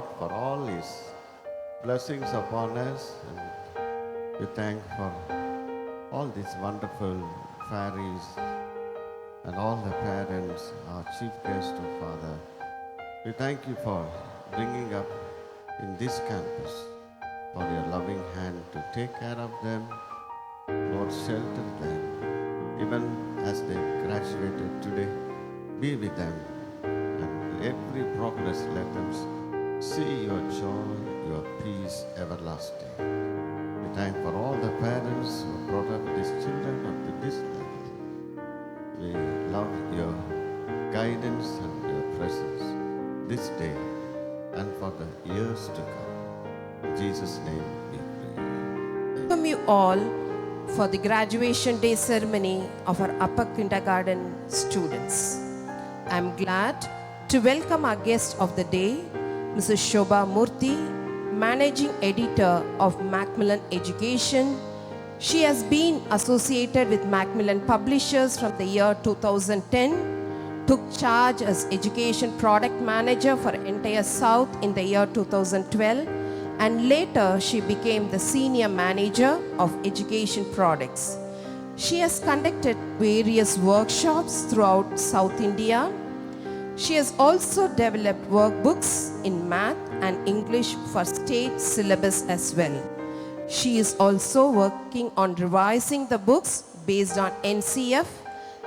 God for all His blessings upon us, and we thank for all these wonderful fairies and all the parents, our chief guest, oh Father. We thank you for bringing up in this campus, for your loving hand to take care of them, Lord, shelter them, even as they graduated today. Be with them, and every progress let them see your joy, your peace everlasting. We thank for all the parents who brought up these children up to this level. We love your guidance and your presence this day and for the years to come. In Jesus' name we pray. Welcome you all for the graduation day ceremony of our upper kindergarten students. I'm glad to welcome our guest of the day, Mrs. Shobha Murthy, Managing Editor of Macmillan Education. She has been associated with Macmillan Publishers from the year 2010, took charge as Education Product Manager for entire South in the year 2012, and later she became the Senior Manager of Education Products. She has conducted various workshops throughout South India. She has also developed workbooks in math and English for state syllabus as well. She is also working on revising the books based on NCF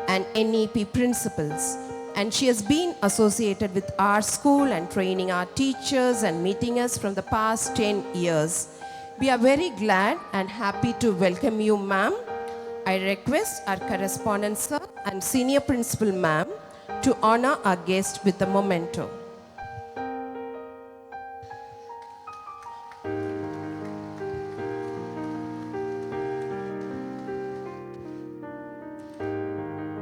and NEP principles. And she has been associated with our school and training our teachers and meeting us from the past 10 years. We are very glad and happy to welcome you, ma'am. I request our correspondent sir and senior principal ma'am to honor our guest with the memento.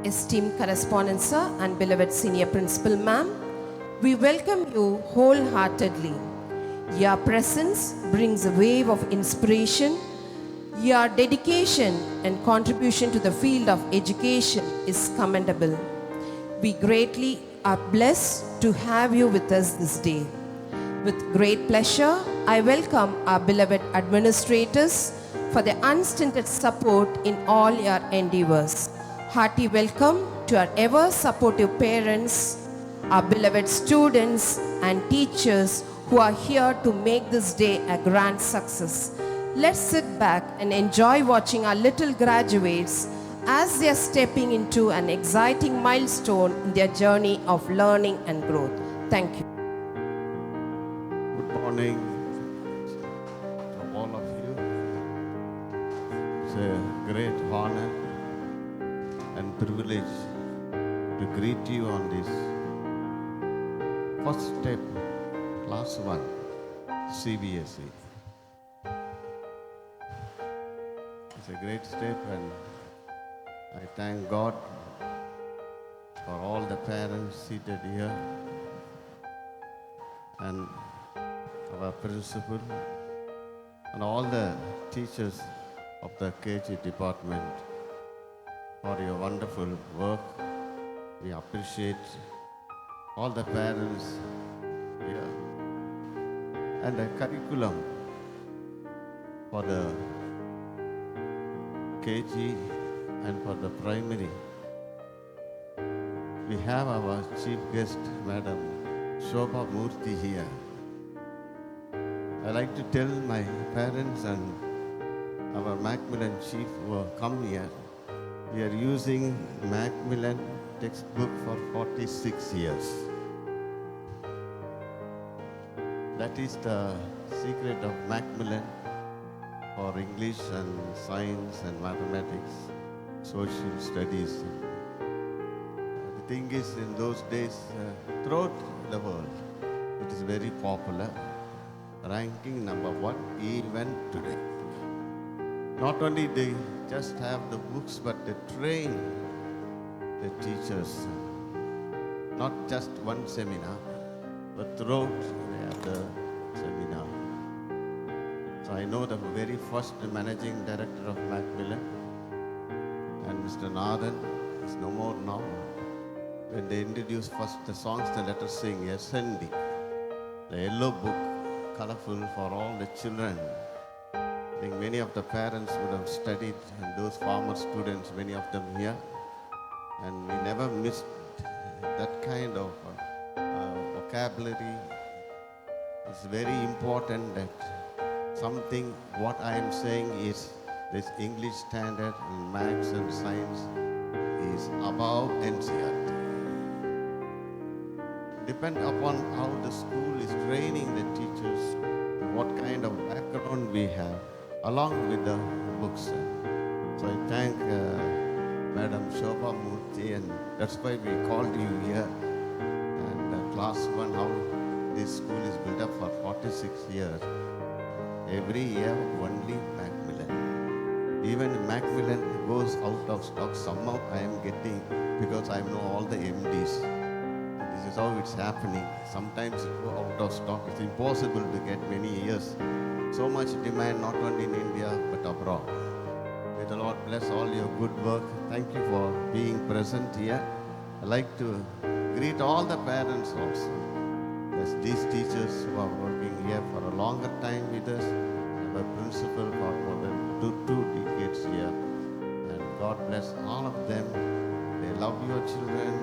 Esteemed correspondent sir and beloved senior principal ma'am, we welcome you wholeheartedly. Your presence brings a wave of inspiration. Your dedication and contribution to the field of education is commendable. We greatly are blessed to have you with us this day. With great pleasure, I welcome our beloved administrators for their unstinted support in all your endeavors. Hearty welcome to our ever supportive parents, our beloved students and teachers who are here to make this day a grand success. Let's sit back and enjoy watching our little graduates as they are stepping into an exciting milestone in their journey of learning and growth. Thank you. Good morning to all of you. It's a great honor and privilege to greet you on this first step, class 1, CBSE. It's a great step, and I thank God for all the parents seated here and our principal and all the teachers of the KG department for your wonderful work. We appreciate all the parents here and the curriculum for the KG and for the primary. We have our chief guest, Madam Shobha Murthy here. I like to tell my parents and our Macmillan chief who have come here, we are using Macmillan textbook for 46 years. That is the secret of Macmillan for English and science and mathematics, social studies. The thing is, in those days, throughout the world, it is very popular, ranking number 1 even today. Not only they just have the books, but they train the teachers. Not just one seminar, but throughout they have the seminar. So I know the very first managing director of Macmillan, and Mr. Nathan is no more now. When they introduced first the songs, the let us sing, SND. the yellow book, colorful for all the children. I think many of the parents would have studied, and those former students, many of them here, and we never missed that kind of vocabulary. It's very important that something, what I am saying is this English standard and maths and science is above NCERT. Depend upon how the school is training the teachers, what kind of background we have, along with the books. So I thank Madam Shobha Murthy, and that's why we called you here. And class 1, how this school is built up for 46 years. Every year, only Macmillan. Even Macmillan goes out of stock. Somehow I am getting, because I know all the MDs. This is how it's happening. Sometimes it goes out of stock. It's impossible to get many years. So much demand, not only in India, but abroad. May the Lord bless all your good work. Thank you for being present here. I'd like to greet all the parents also. There's these teachers who are working here for a longer time with us. Our principal for more than two decades here. And God bless all of them. They love your children.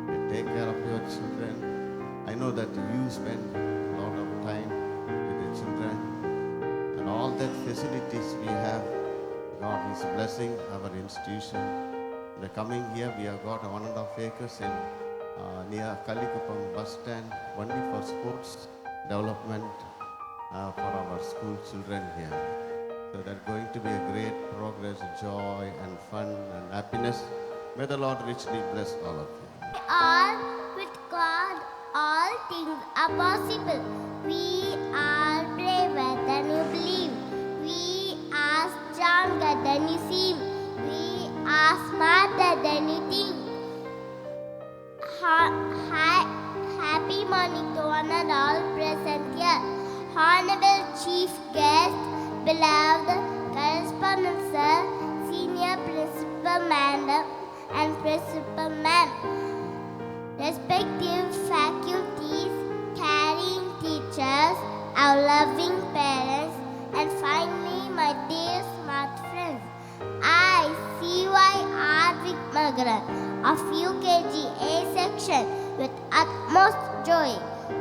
They take care of your children. I know that you spend a lot of time with the children. And all that facilities we have, God is blessing our institution. In the coming year, we have got 1.5 acres in near Kalikupam bus stand, only for sports development for our school children here. So that's going to be a great progress, joy and fun and happiness. May the Lord richly bless all of you. All with God, all things are possible. We are braver than you believe. We are stronger than you seem. We are smarter than you think. Happy morning to one and all present here. Honorable Chief Guest, beloved Correspondent Sir, Senior Principal Madam and Principal Ma'am, respective faculties, caring teachers, our loving parents, and finally my dear smart friends. I, CY Arvik Magaran of UKG A section with utmost joy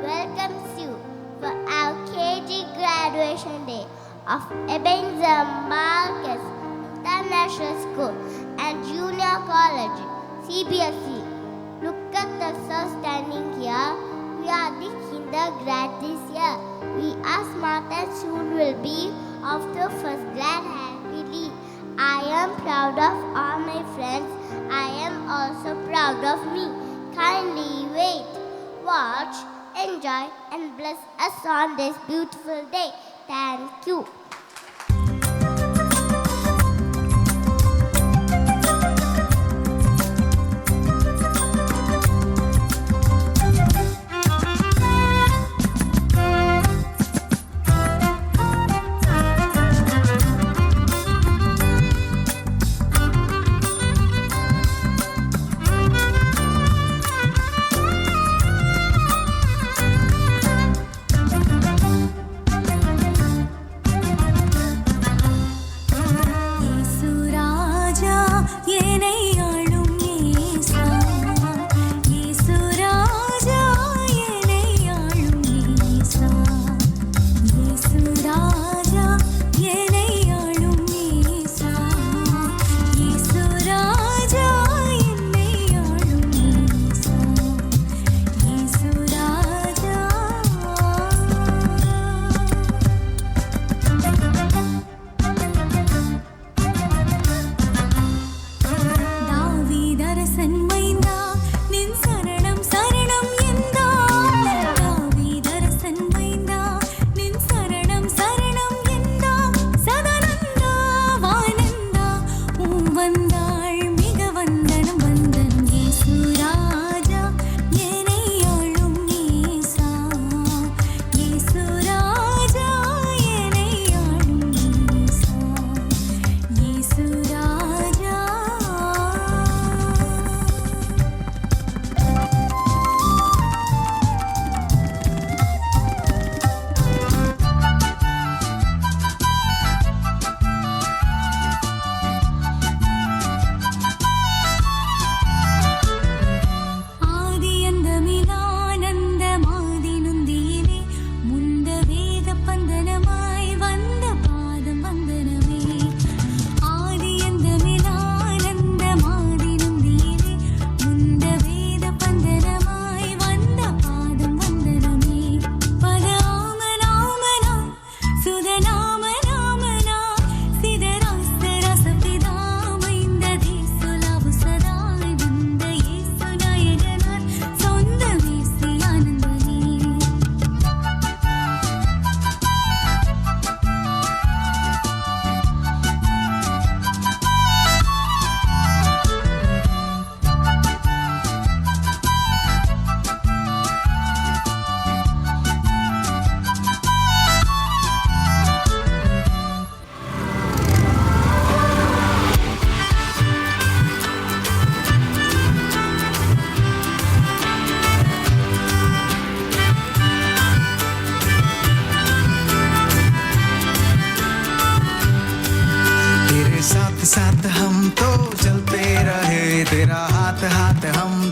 welcomes you for our KG graduation day of Ebenezer Marcus International School and Junior College, CBSE. Look at us standing here. We are the kindergarten this year. We are smart and soon will be off to first grade happily. I am proud of all my friends. I am also proud of me. Kindly wait, watch, enjoy and bless us on this beautiful day. Thank you.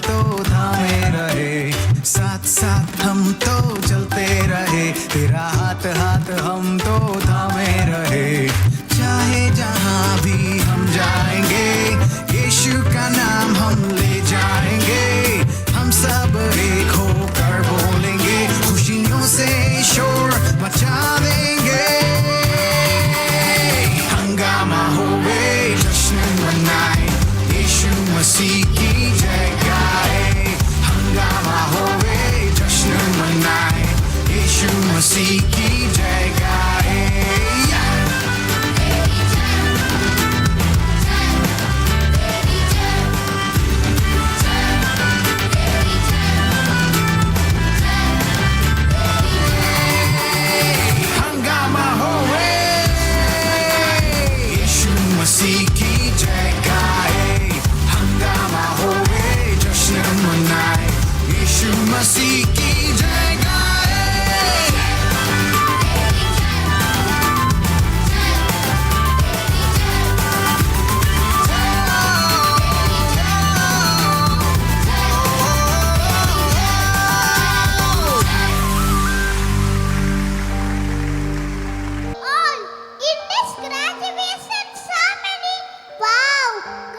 तो थामे रहे, साथ साथ हम तो चलते रहे, तेरा हाथ हाथ हम तो थामे रहे। चाहे जहाँ भी हम जाएंगे, यीशु का नाम हम ले जाएंगे, हम सब एक होकर बोलेंगे, खुशियों से शोर मचा देंगे। हंगामा होवे, जश्न मनाए, यीशु मसीह की जय गाए। हंगामा होवे, जश्न मनाए, यीशु मसीह की जय गाए। हंगामा होवे, यीशु मसीह की जय गाए। हंगामा होवे, जश्न मनाए, यीशु मसीह की जय गाए। All in this graduation ceremony. Wow,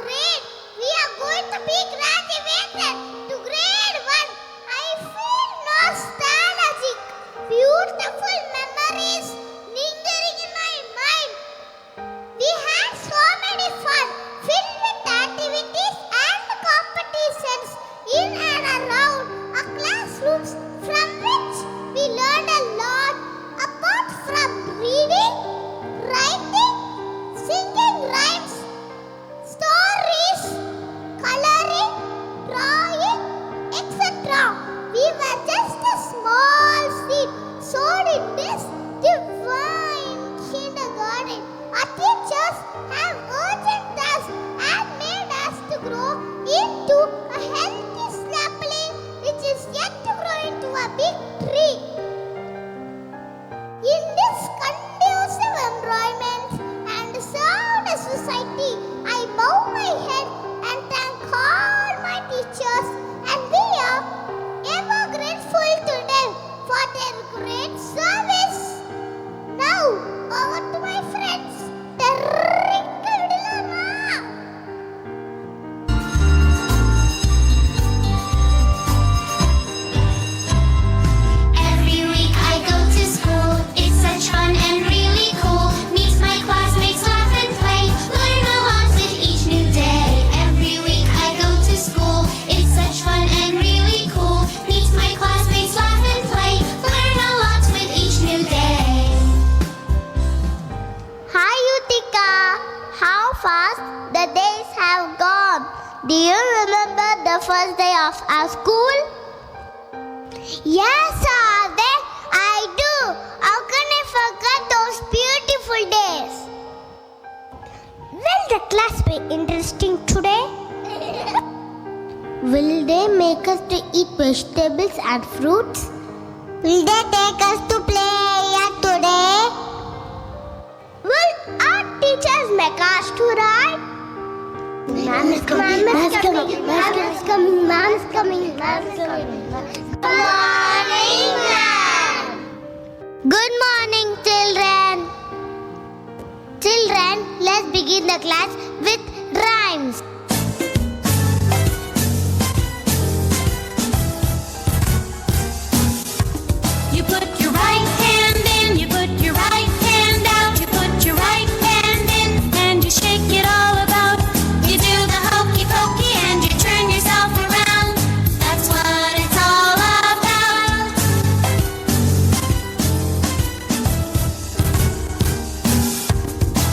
great! We are going to be graduated to grade 1. I feel nostalgic. Beautiful memories lingering in my mind. We had so many fun, filled with activities and competitions in and around our classrooms, from which we learned a lot apart from reading, writing, singing rhymes, stories, coloring, drawing, etc. We were just a small seed sown in this divine kindergarten. Our teachers have urged us and made us to grow into a healthy sapling which is yet to grow into a big tree. In this conducive environment and sound society, I bow my head and thank all my teachers, and we are ever grateful to them for their great service. Now, over to my friends. Terrika vidalama. Every week I go to school. It's such fun and really cool. Meet my classmates, laugh and play. Learn a lot with each new day. Every week I go to school. It's such fun and really cool. Meet my classmates, laugh and play. Learn a lot with each new day. Hi Yutika, how fast the days have gone. Do you remember the first day of our school? Yes, Ade, I do. How can I forget those beautiful days? Will the class be interesting today? Will they make us to eat vegetables and fruits? Will they take us to play area today? Will our teachers make us to ride? Ma'am is coming, ma'am is coming, ma'am is coming, ma'am is coming, ma'am is coming. Good morning, ma'am. Good morning, children. Children, let's begin the class with rhymes. You put your right hand in, you put your right hand out, you put your right hand in, and you shake it all about. You do the hokey pokey and you turn yourself around. That's what it's all about.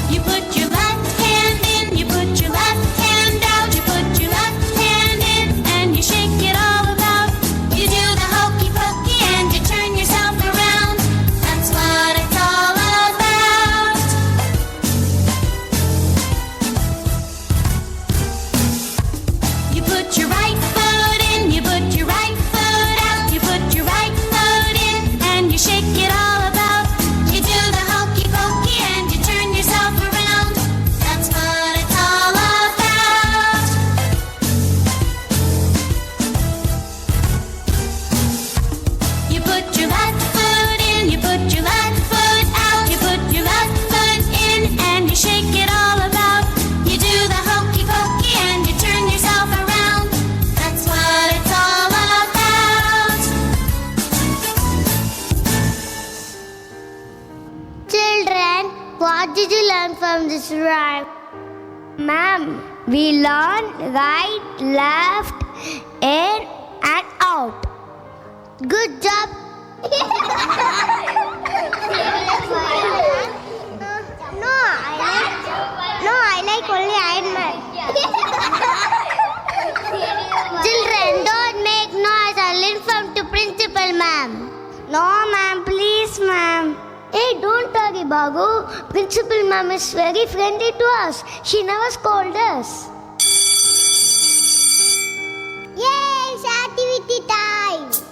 You put your left hand in, you put your left hand learn from this rhyme? Ma'am, we learn right, left, in and out. Good job. I like only Iron Man. Children, don't make noise. I'll inform to principal, ma'am. No, ma'am. Please, ma'am. Hey, don't worry, Bagu. Principal ma'am is very friendly to us. She never scolded us. Yay! It's activity time.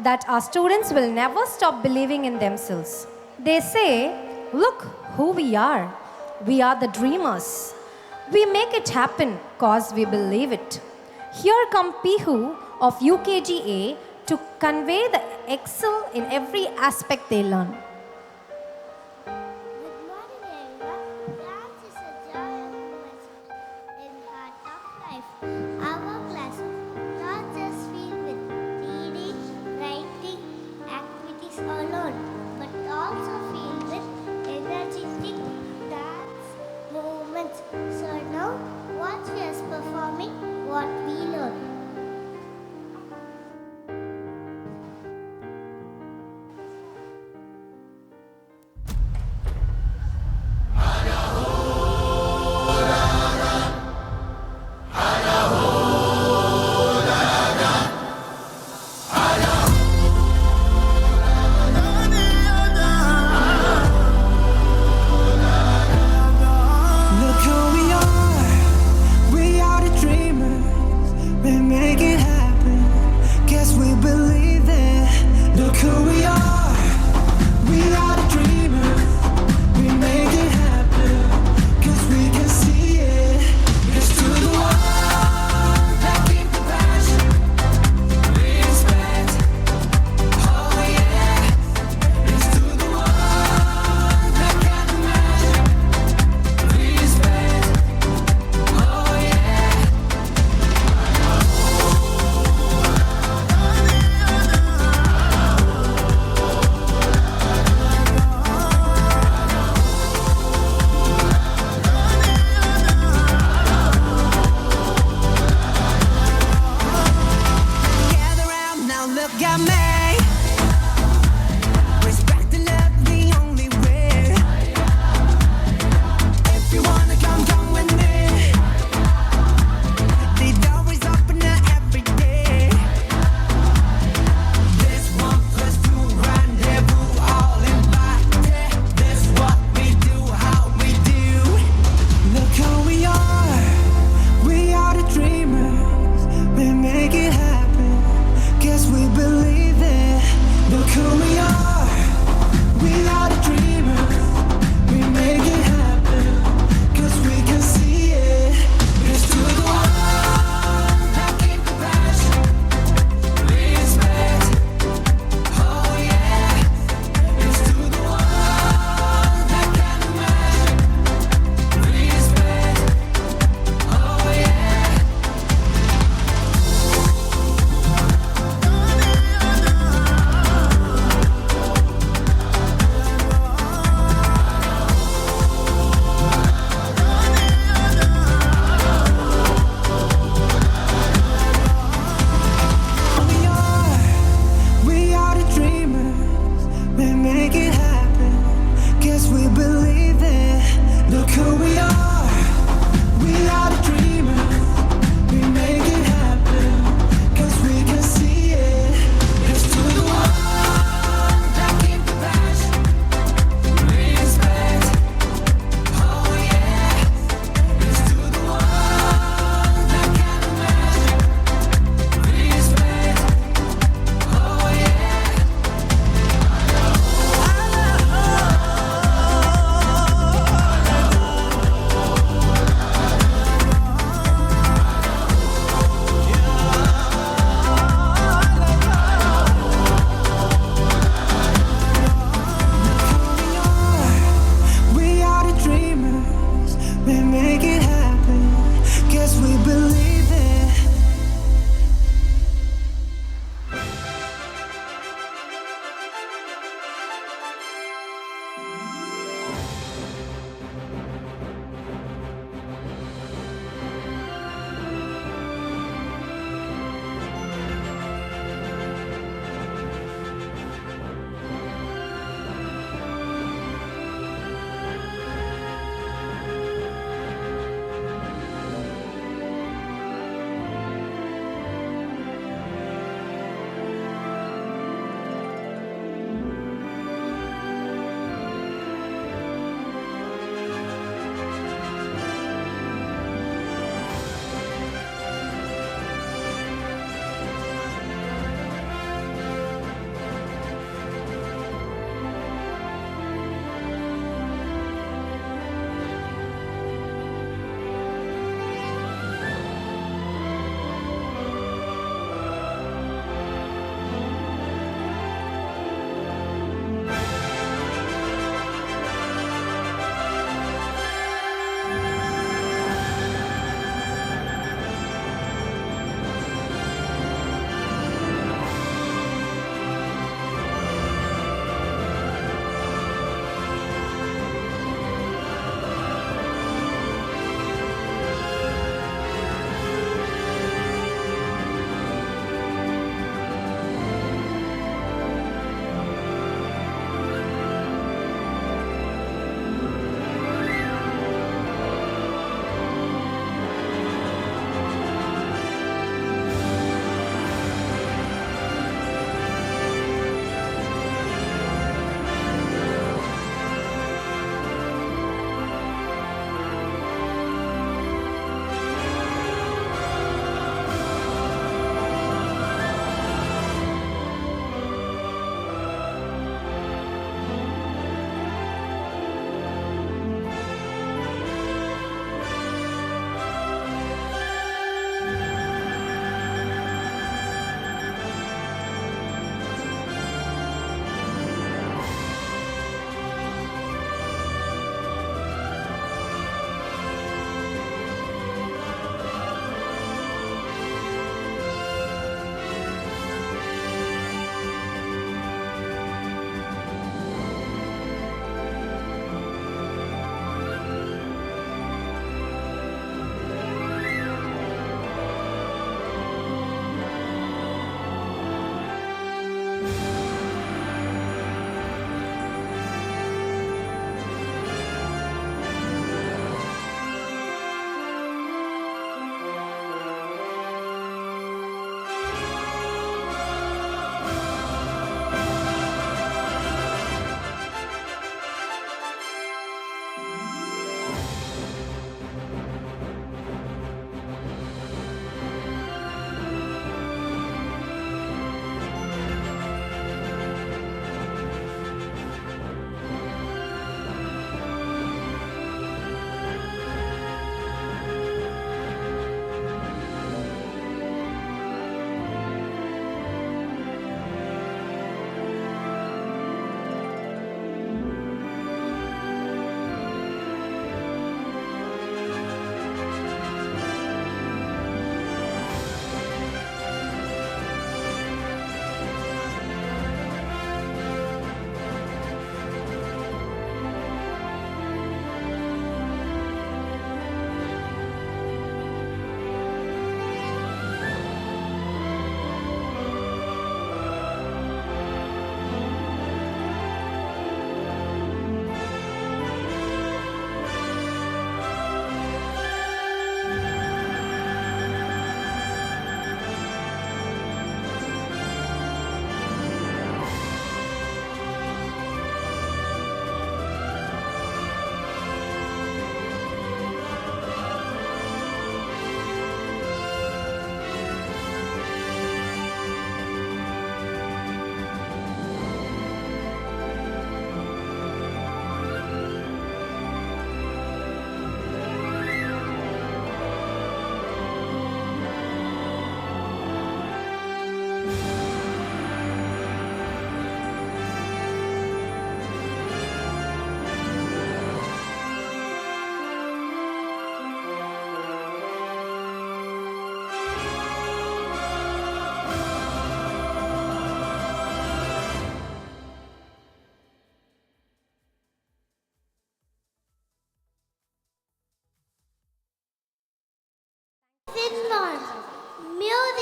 that our students will never stop believing in themselves. They say, look who we are. We are the dreamers. We make it happen cause we believe it. Here come Pihu of UKGA to convey the excel in every aspect they learn. Good morning, everyone. Dance is a joy and movement in part of life. Our class not just filled with reading, writing, activities alone, but also filled with energetic dance movements. So now, watch us performing what we learn.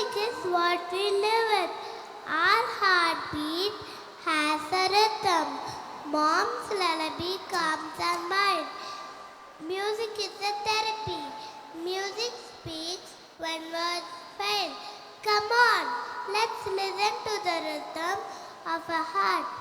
Music is what we live with. Our heartbeat has a rhythm. Mom's lullaby calms our mind. Music is a therapy. Music speaks when words fail. Come on, let's listen to the rhythm of a heart.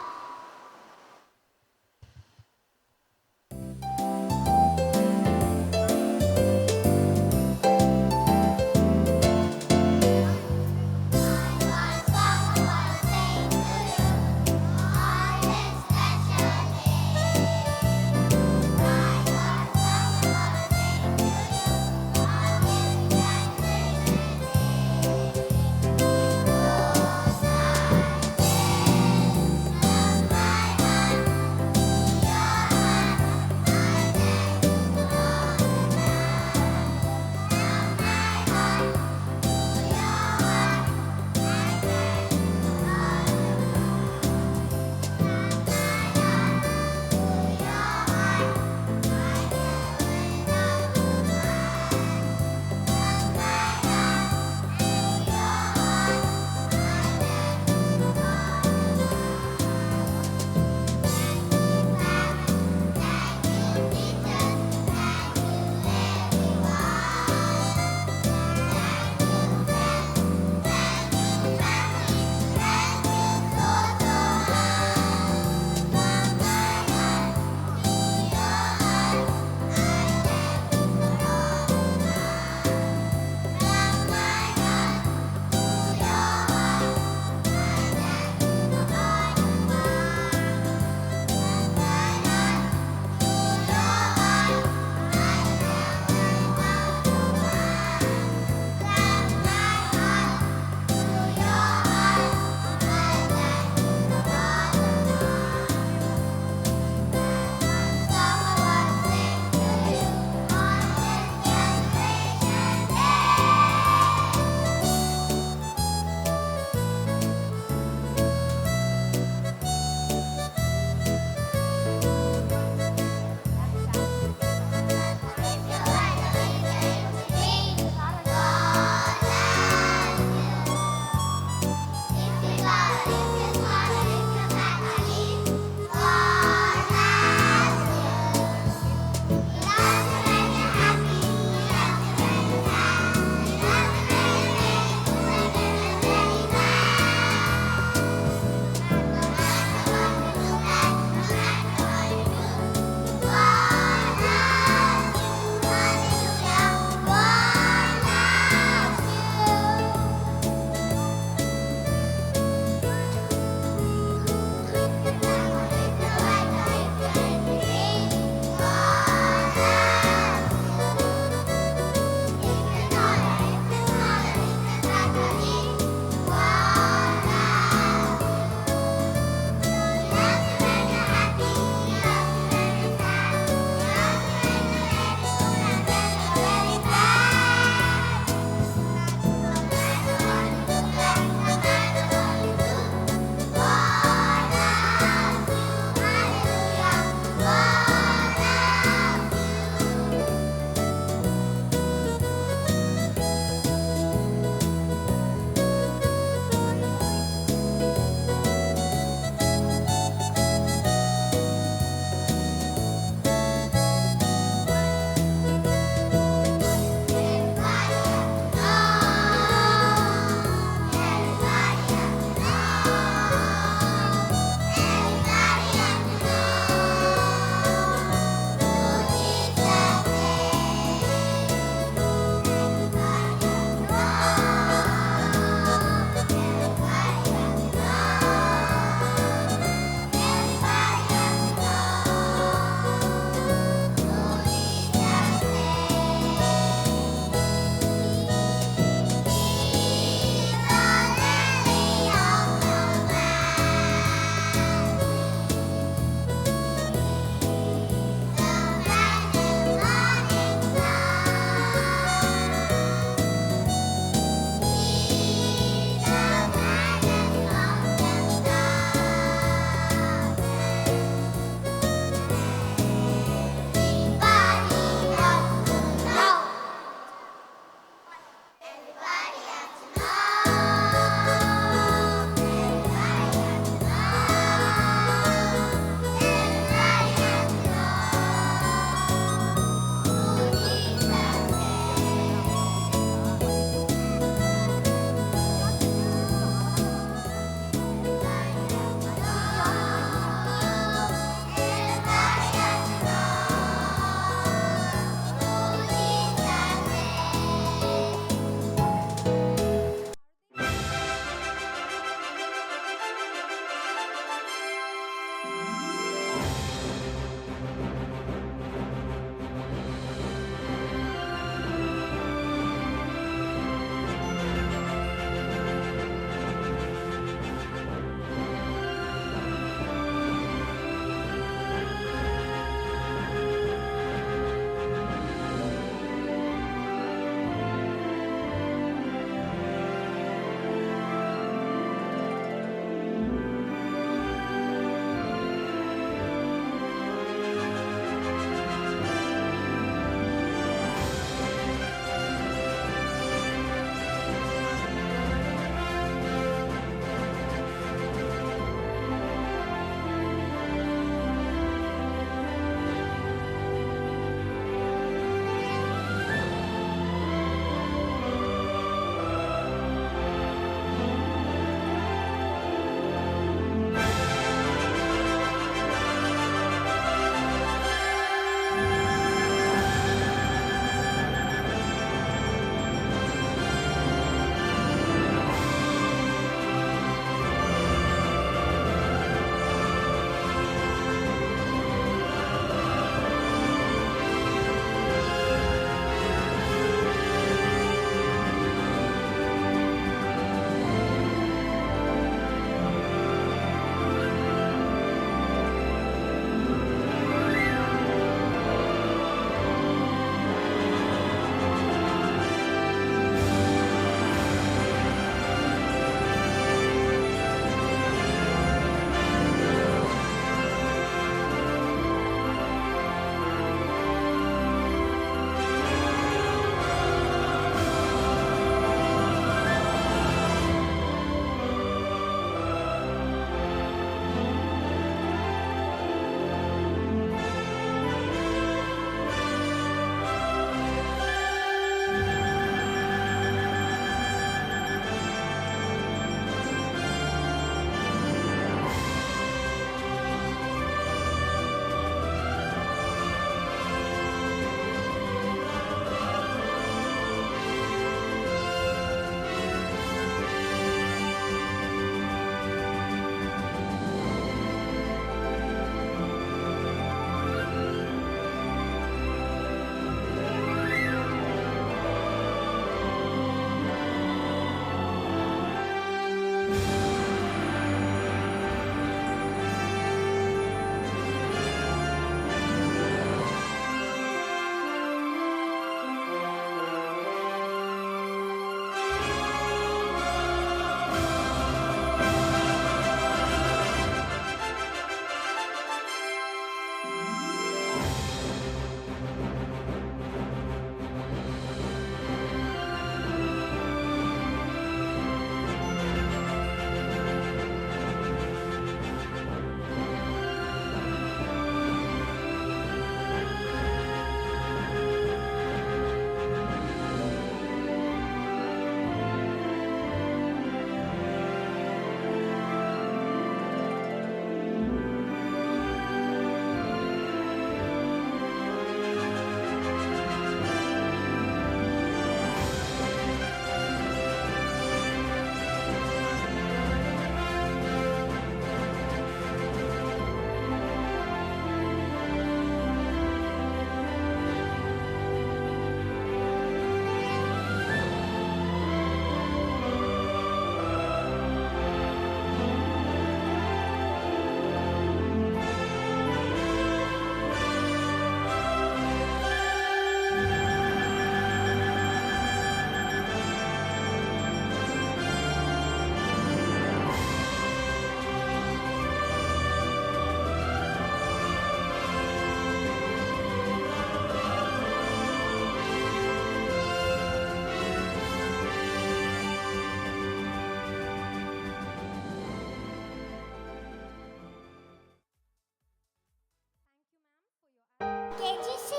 KGC.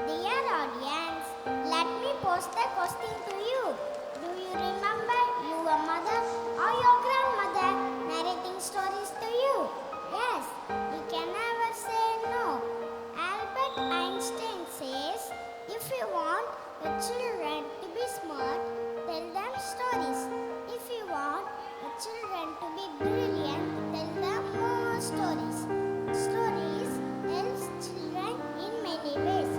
Dear audience, let me pose the question to you. Do you remember your mother or your grandmother narrating stories to you? Yes, you can never say no. Albert Einstein says, if you want your children to be smart, tell them stories. If you want your children to be brilliant, tell them more stories. Stories help children in many ways.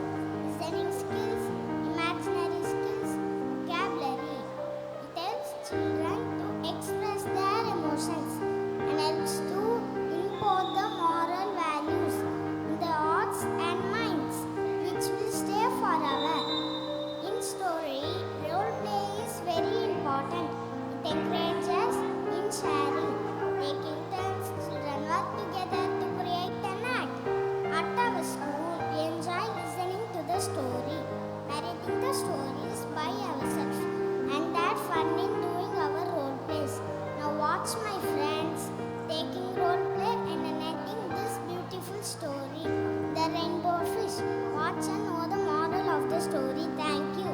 Listening skills, imaginary skills, vocabulary. It helps children to express their emotions and helps to import the moral values in the hearts and minds, which will stay forever. In story, role play is very important. It encourages in sharing. Taking turns, children work together to create an act. At our school, we enjoy listening to the story, narrating the stories by ourselves, and that fun in doing our role plays. Now watch my friends taking role play and narrating this beautiful story, The Rainbow Fish. Watch and know the moral of the story. Thank you.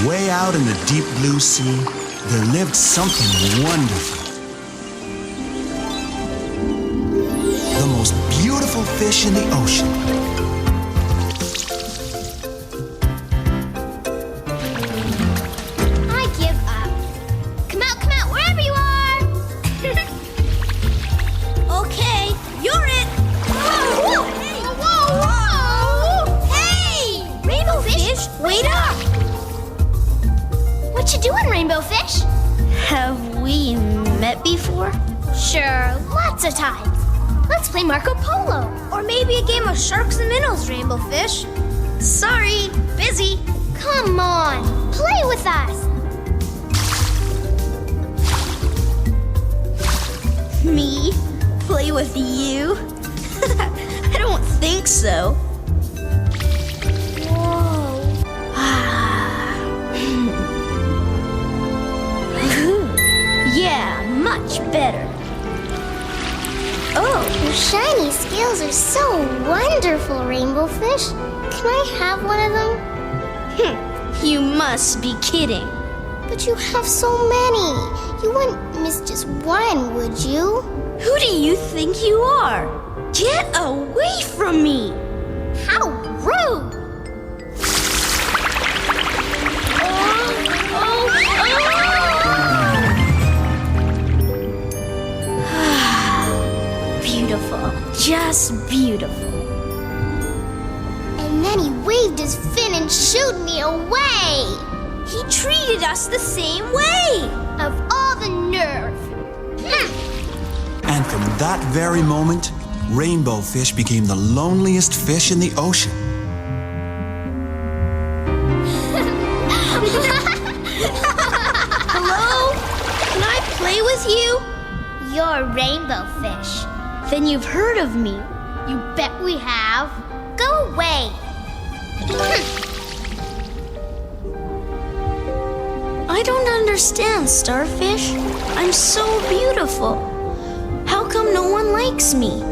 Way out in the deep blue sea, there lived something wonderful. The most beautiful fish in the ocean. I give up. Come out, wherever you are. Okay, you're it. Whoa, whoa. Hey, Rainbow Fish, wait up. What you doing, Rainbow Fish? Have we met before? Sure, lots of times. Let's play Marco Polo. Or maybe a game of sharks and minnows, Rainbow Fish. Sorry, busy. Come on, play with us. Me? Play with you? I don't think so. Whoa. Yeah, much better. Oh, your shiny scales are so wonderful, Rainbow Fish. Can I have one of them? You must be kidding. But you have so many. You wouldn't miss just one, would you? Who do you think you are? Get away from me! How rude! Beautiful, just beautiful. And then he waved his fin and shooed me away. He treated us the same way. Of all the nerve. And from that very moment, Rainbow Fish became the loneliest fish in the ocean. Hello? Can I play with you? You're Rainbow Fish. Then you've heard of me. You bet we have. Go away. I don't understand, Starfish. I'm so beautiful. How come no one likes me?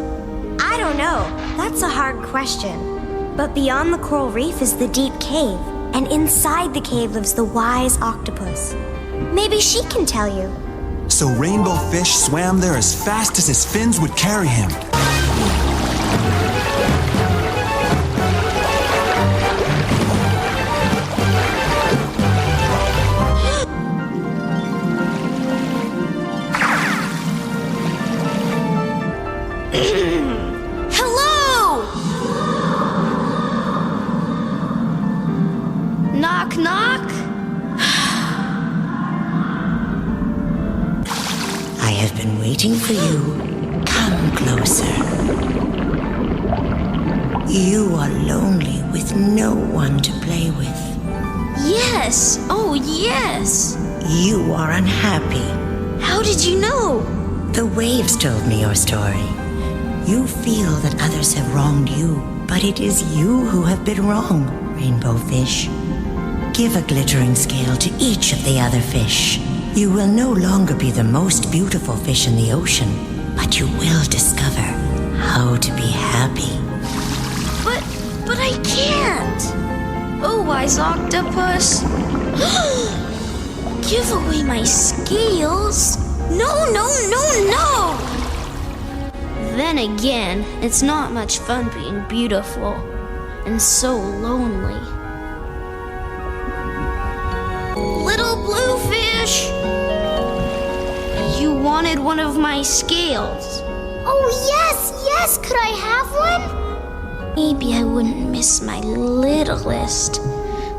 I don't know. That's a hard question. But beyond the coral reef is the deep cave, and inside the cave lives the wise octopus. Maybe she can tell you. So Rainbow Fish swam there as fast as his fins would carry him. Hello! Knock, knock. I have been waiting for you. Come closer. You are lonely with no one to play with. Yes. Oh, yes. You are unhappy. How did you know? The waves told me your story. You feel that others have wronged you, but it is you who have been wrong, Rainbow Fish. Give a glittering scale to each of the other fish. You will no longer be the most beautiful fish in the ocean, but you will discover how to be happy. But I can't. Oh, wise octopus. Give away my scales. No. Then again, it's not much fun being beautiful and so lonely. Little blue fish, you wanted one of my scales. Oh, yes, could I have one? Maybe I wouldn't miss my littlest,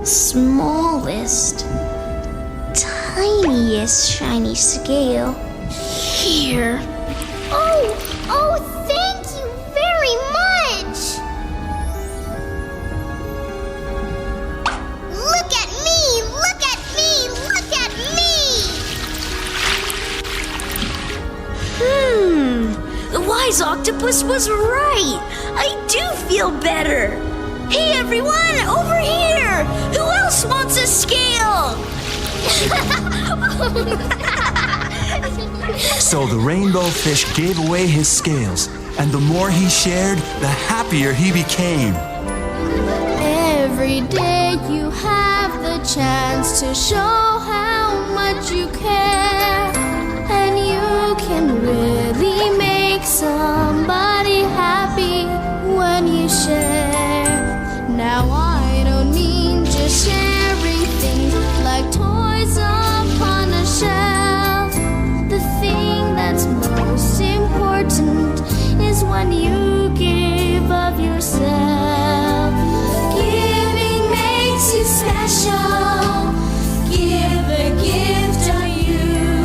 smallest, tiniest shiny scale. Here. Oh, thank you very much. Look at me, look at me, look at me. The wise octopus was right. I do feel better. Hey everyone, over here! Who else wants a scale? So the rainbow fish gave away his scales, and the more he shared, the happier he became. Every day you have the chance to show how much you care, and you can really make somebody happy when you share. Now I don't mean just sharing things like toys upon a shelf. The thing that's most important is when you give of yourself. Giving makes you special. Give a gift of you.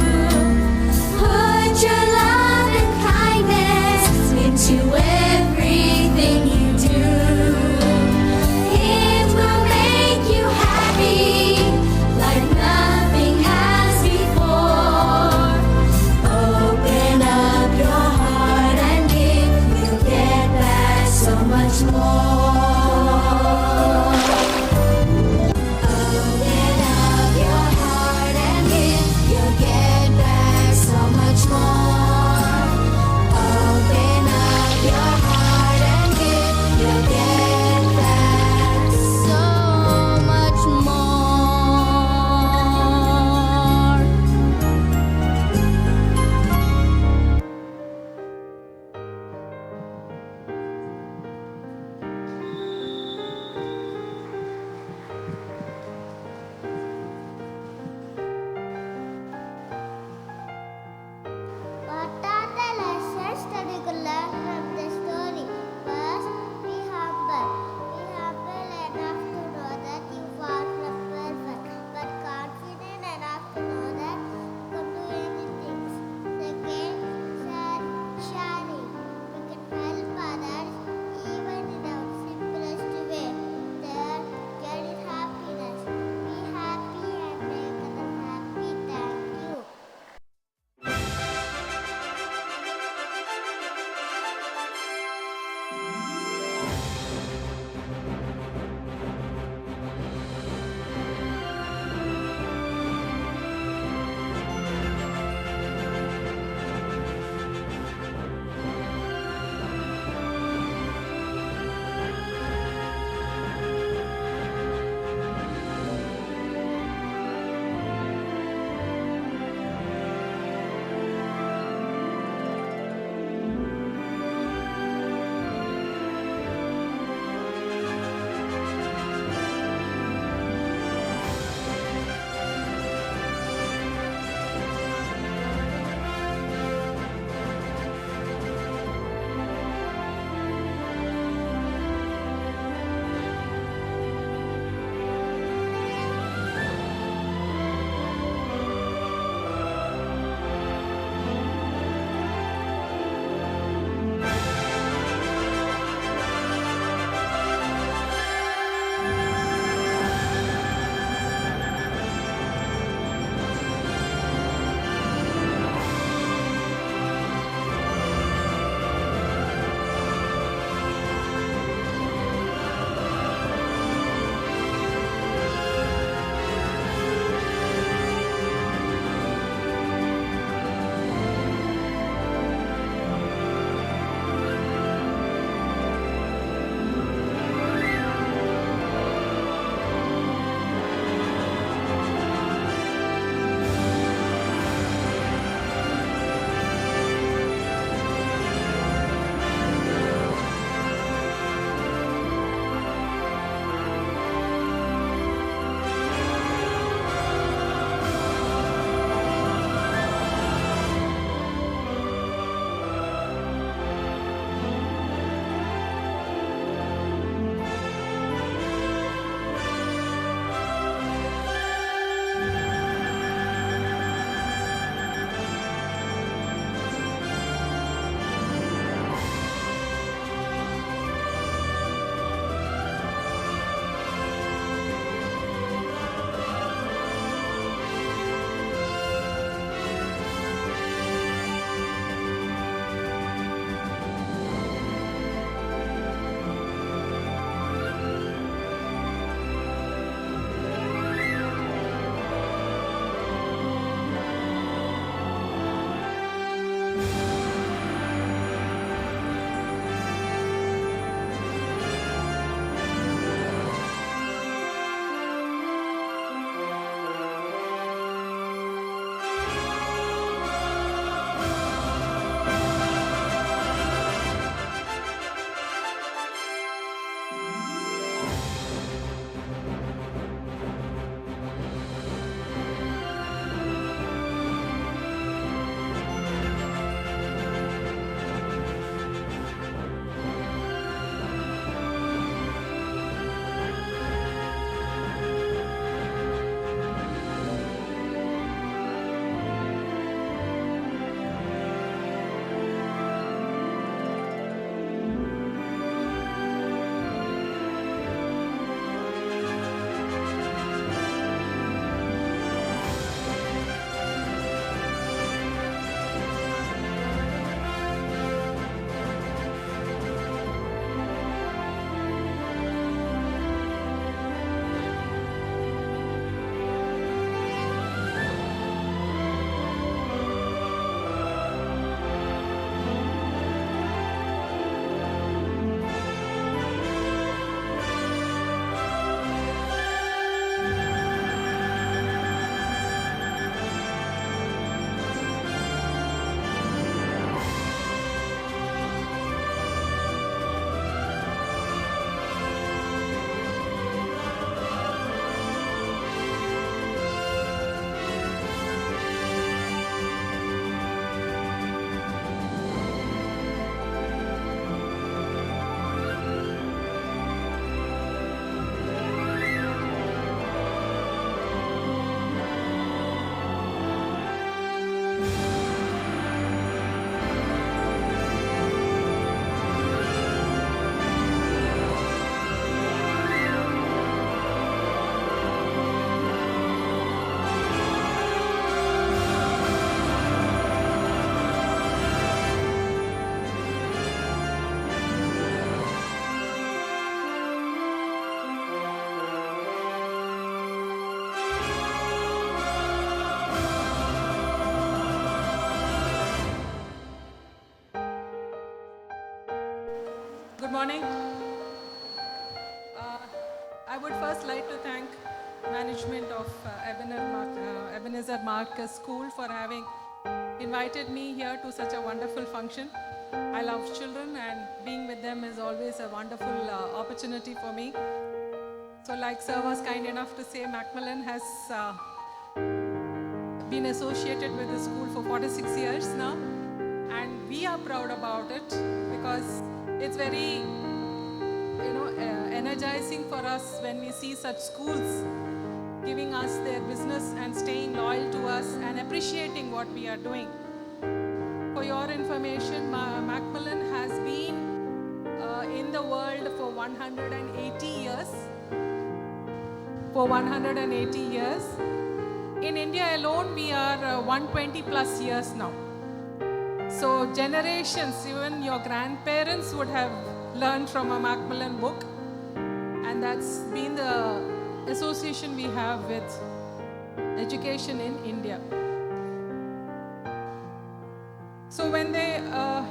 morning. I would first like to thank management of Ebenezer Marcus School for having invited me here to such a wonderful function. I love children and being with them is always a wonderful opportunity for me. So like sir was kind enough to say, Macmillan has been associated with the school for 46 years now, and we are proud about it because it's very energizing for us when we see such schools giving us their business and staying loyal to us and appreciating what we are doing. For your information, Macmillan has been in the world for 180 years. For 180 years. In India alone, we are 120 plus years now. So generations, even your grandparents would have learned from a Macmillan book. And that's been the association we have with education in India. So when they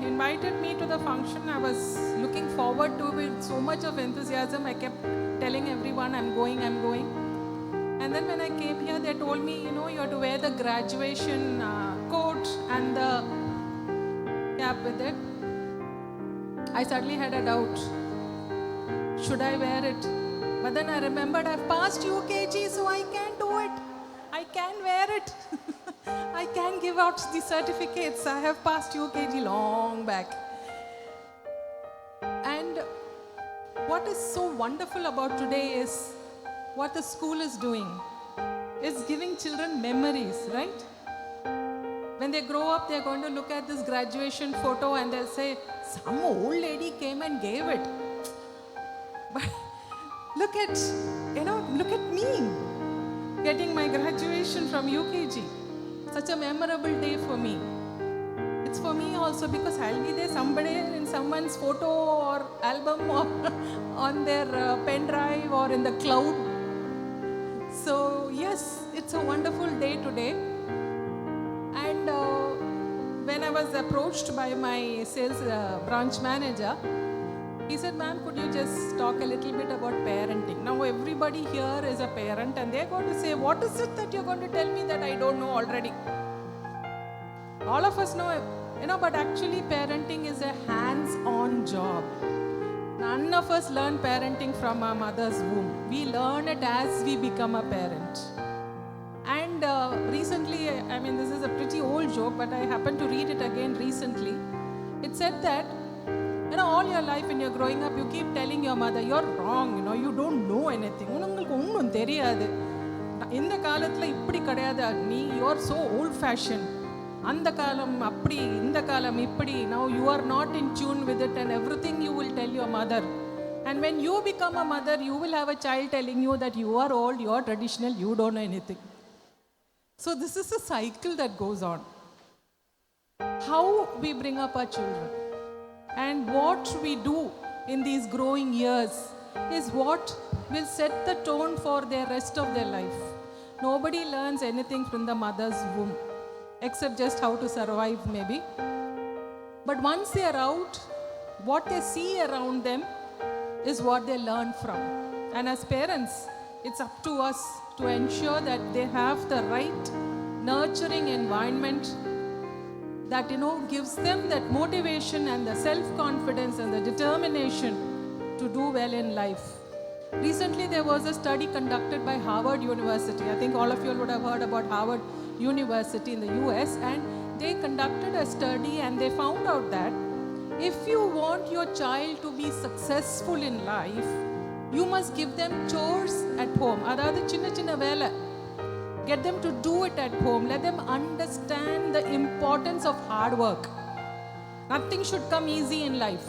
invited me to the function, I was looking forward to it with so much of enthusiasm. I kept telling everyone, I'm going. And then when I came here, they told me, you have to wear the graduation coat and the cap with it. I suddenly had a doubt. Should I wear it? But then I remembered I've passed UKG, so I can do it. I can wear it. I can give out the certificates. I have passed UKG long back. And what is so wonderful about today is what the school is doing. It's giving children memories, right? When they grow up, they're going to look at this graduation photo and they'll say, some old lady came and gave it. But look at me getting my graduation from UKG. Such a memorable day for me. It's for me also because I'll be there somewhere in someone's photo or album or on their pen drive or in the cloud. So yes, it's a wonderful day today. And when I was approached by my sales branch manager, he said, ma'am, could you just talk a little bit about parenting? Now everybody here is a parent and they're going to say, what is it that you're going to tell me that I don't know already? All of us know, but actually parenting is a hands-on job. None of us learn parenting from our mother's womb. We learn it as we become a parent. And recently, this is a pretty old joke, but I happened to read it again recently. It said that, all your life when you're growing up, you keep telling your mother, you're wrong, you don't know anything. You're so old-fashioned. Now you are not in tune with it and everything you will tell your mother. And when you become a mother, you will have a child telling you that you are old, you are traditional, you don't know anything. So this is a cycle that goes on. How we bring up our children and what we do in these growing years is what will set the tone for the rest of their life. Nobody learns anything from the mother's womb, except just how to survive maybe. But once they are out, what they see around them is what they learn from. And as parents, it's up to us to ensure that they have the right nurturing environment that gives them that motivation and the self-confidence and the determination to do well in life. Recently there was a study conducted by Harvard University. I think all of you would have heard about Harvard University in the US, and they conducted a study and they found out that if you want your child to be successful in life, you must give them chores at home. Adhaadu chinna chinna vela. Get them to do it at home. Let them understand the importance of hard work. Nothing should come easy in life.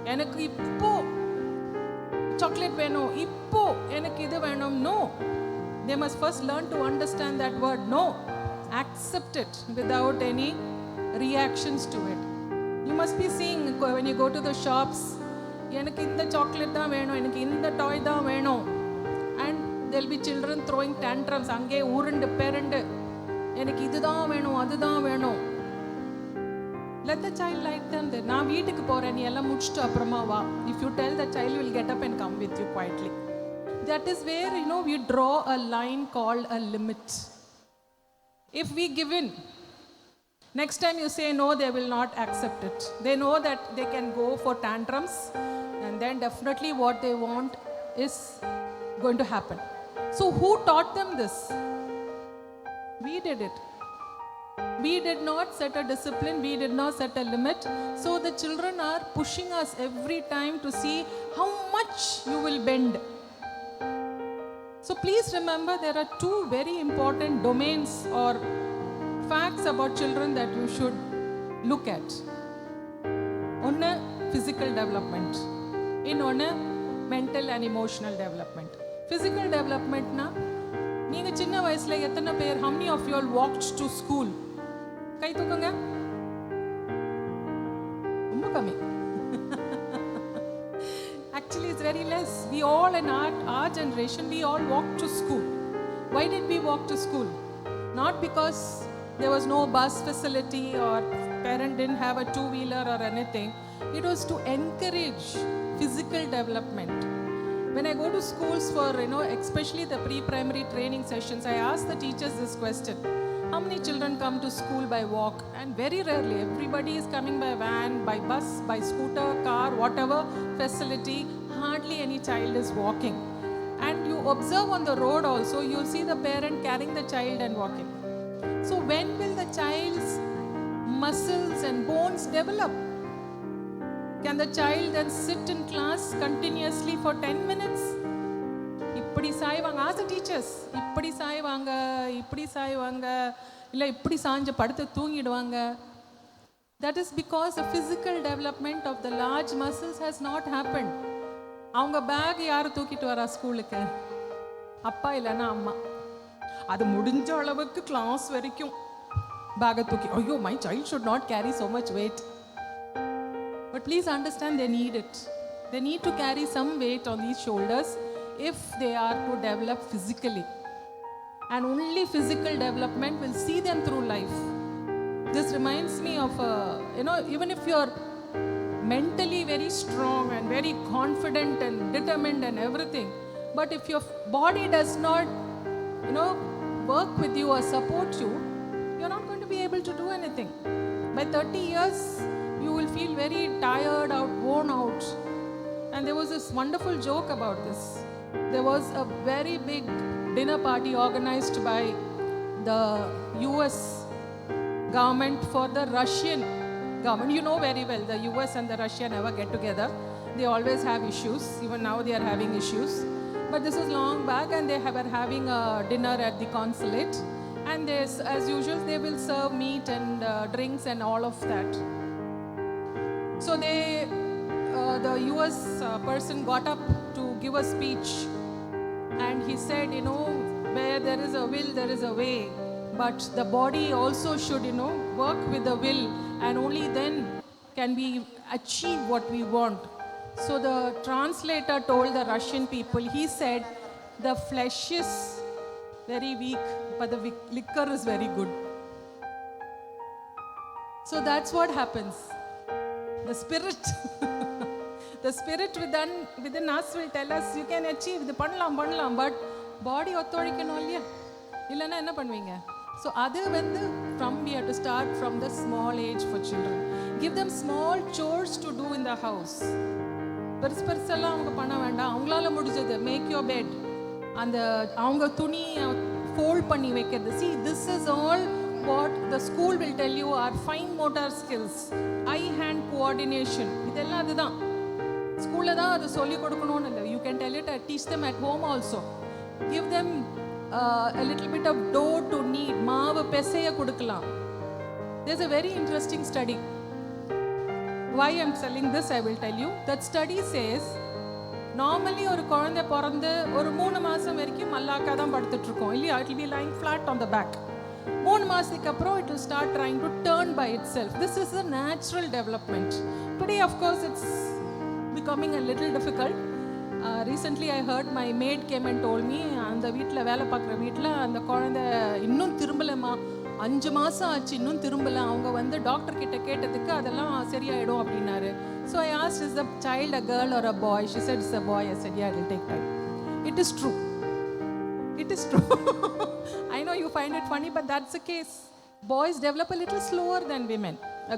Enakku ippo chocolate veno, ippo enakku idu venum. No. They must first learn to understand that word no. Accept it without any reactions to it. You must be seeing when you go to the shops, enakku indha chocolate da venum, enakku indha toy da venum. And there'll be children throwing tantrums. Ange urundu perendu. Enakku idhu da venum, adu da venum. let the child lie them there. நான் வீட்டுக்கு போறேன், நீ எல்லாம் முடிச்சிட்டு அப்புறமா வா. If you tell, the child will get up and come with you quietly. That is where, we draw a line called a limit. If we give in, next time you say no, they will not accept it. They know that they can go for tantrums, and then definitely what they want is going to happen. So who taught them this? We did it. We did not set a discipline, we did not set a limit. So the children are pushing us every time to see how much you will bend. So please remember, there are two very important domains or facts about children that you should look at. One, physical development. One, mental and emotional development. Physical development na, நீங்க சின்ன வயசுல எத்தனை பேர், how many of you all walked to school? கை தூக்குங்க. ரொம்ப கம்மி. Actually, it's very less. We all in our generation, we all walked to school. Why did we walk to school? Not because there was no bus facility or parent didn't have a two-wheeler or anything. It was to encourage physical development. When I go to schools for, especially the pre-primary training sessions, I ask the teachers this question. How many children come to school by walk? And very rarely, everybody is coming by van, by bus, by scooter, car, whatever facility. Hardly any child is walking. And you observe on the road also, you'll see the parent carrying the child and walking. So when will the child's muscles and bones develop? Can the child then sit in class continuously for 10 minutes? இப்படி சாய்வாங்க. Ask the teachers. இப்படி சாய்வாங்க, இப்படி சாய்வாங்க, இல்லை இப்படி சாஞ்ச படுத்து தூங்கிடுவாங்க. That is because the physical development of the large muscles has not happened. அவங்க back யார் தூக்கிட்டு வரா ஸ்கூலுக்கு? அப்பா இல்லைன்னா அம்மா. அது முடிஞ்ச அளவுக்கு கிளாஸ் வரைக்கும் பேக்கை தூக்கி, ஐயோ my child should not carry so much weight. But please understand, they need it. They need to carry some weight on these shoulders if they are to develop physically. And only physical development will see them through life. This reminds me of, even if you're mentally very strong and very confident and determined and everything, but if your body does not, work with you or support you, you're not going to be able to do anything. By 30 years, you will feel very tired out, worn out. And there was this wonderful joke about this. There was a very big dinner party organized by the US government for the Russian government. You know very well, the US and the Russia never get together. They always have issues. Even now they are having issues. But this was long back, and they were having a dinner at the consulate. And as usual, they will serve meat and drinks and all of that. So the US person got up to give a speech, and he said, where there is a will, there is a way. But the body also should, work with the will, and only then can we achieve what we want. So the translator told the Russian people, he said, the flesh is very weak, but the liquor is very good. So that's what happens. The spirit, the spirit within us will tell us, you can achieve, இது பண்ணலாம், but body ஒத்துழைக்கணும் இல்லையா? இல்லைன்னா என்ன பண்ணுவீங்க? So அது we have to start from the small age for children. Give them small chores to do in the house. பெருசெல்லாம் அவங்க பண்ண வேண்டாம். அவங்களால முடிஞ்சது, make your bed, அந்த அவங்க துணி fold பண்ணி வைக்கிறது. See, this is all what the school will tell you are fine motor skills, eye-hand coordination. இதெல்லாம் அதுதான் ஸ்கூல்ல தான் அது சொல்லி கொடுக்கணும்னு இல்லை. You can tell it, teach them at home also. Give them a little bit of dough to knead. மாவு பிசைய கொடுக்கலாம். There's a very interesting study. Why I'm telling this, I will tell you. That study says, normally ஒரு குழந்தை பிறந்து ஒரு 3 மாசம் வரைக்கும் மல்லாக்கா தான் படுத்துட்டு இருக்கோம் இல்லையா? It will be lying flat on the back. 3 மாசத்துக்கு அப்புறம் it will start trying to turn by itself. This is a natural development. Today, of course, it's becoming a little difficult. Recently I heard my maid came and told me, அந்த வீட்டில் வேலை பார்க்குற வீட்டில் அந்த குழந்தை இன்னும் திரும்பலமா, 5 மாதம் ஆச்சு இன்னும் திரும்பல. அவங்க வந்து டாக்டர் கிட்ட கேட்டதுக்கு அதெல்லாம் சரியாயிடும் அப்படின்னாரு. So I asked, is the child a girl or a boy? She said it's a boy. I said yeah, it will take time. It is true. It is true. I know you find it funny, but that's the case. Boys develop a little slower than women,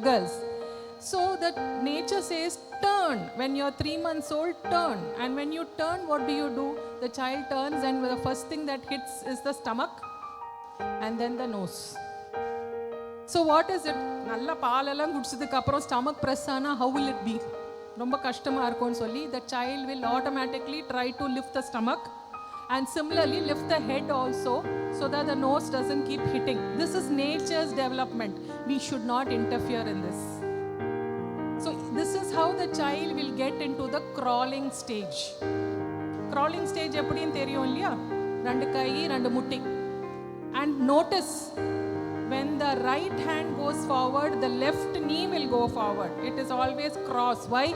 girls. So that nature says turn. When you're 3 months old, turn. And when you turn, what do? The child turns and the first thing that hits is the stomach and then the nose. So what is it? நல்ல பாலெல்லாம் குடிச்சதுக்கு அப்புறம் stomach press ஆனா how will it be? ரொம்ப கஷ்டமா இருக்கும்னு சொல்லி the child will automatically try to lift the stomach and similarly lift the head also so that the nose doesn't keep hitting. This is nature's development. We should not interfere in this. So this is how the child will get into the crawling stage. Crawling stage எப்படின்னு தெரியும் இல்லையா? 2 கை 2 முட்டி. And notice, when the right hand goes forward, the left knee will go forward. It is always cross. Why?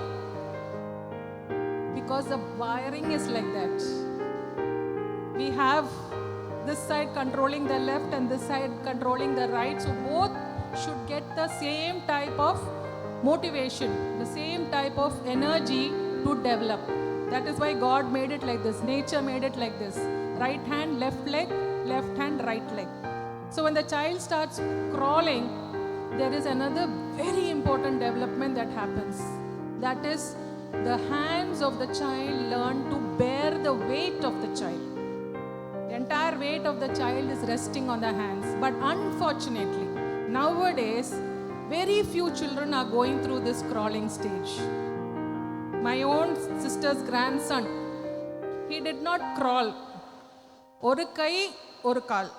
Because the wiring is like that. We have this side controlling the left and this side controlling the right. So both should get the same type of motivation, the same type of energy to develop. That is why God made it like this. Nature made it like this. Right hand, left leg, left hand, right leg. So when the child starts crawling, there is another very important development that happens. That is, the hands of the child learn to bear the weight of the child. The entire weight of the child is resting on the hands. But unfortunately, nowadays, very few children are going through this crawling stage. My own sister's grandson, he did not crawl. ஒரு கை ஒரு கால்,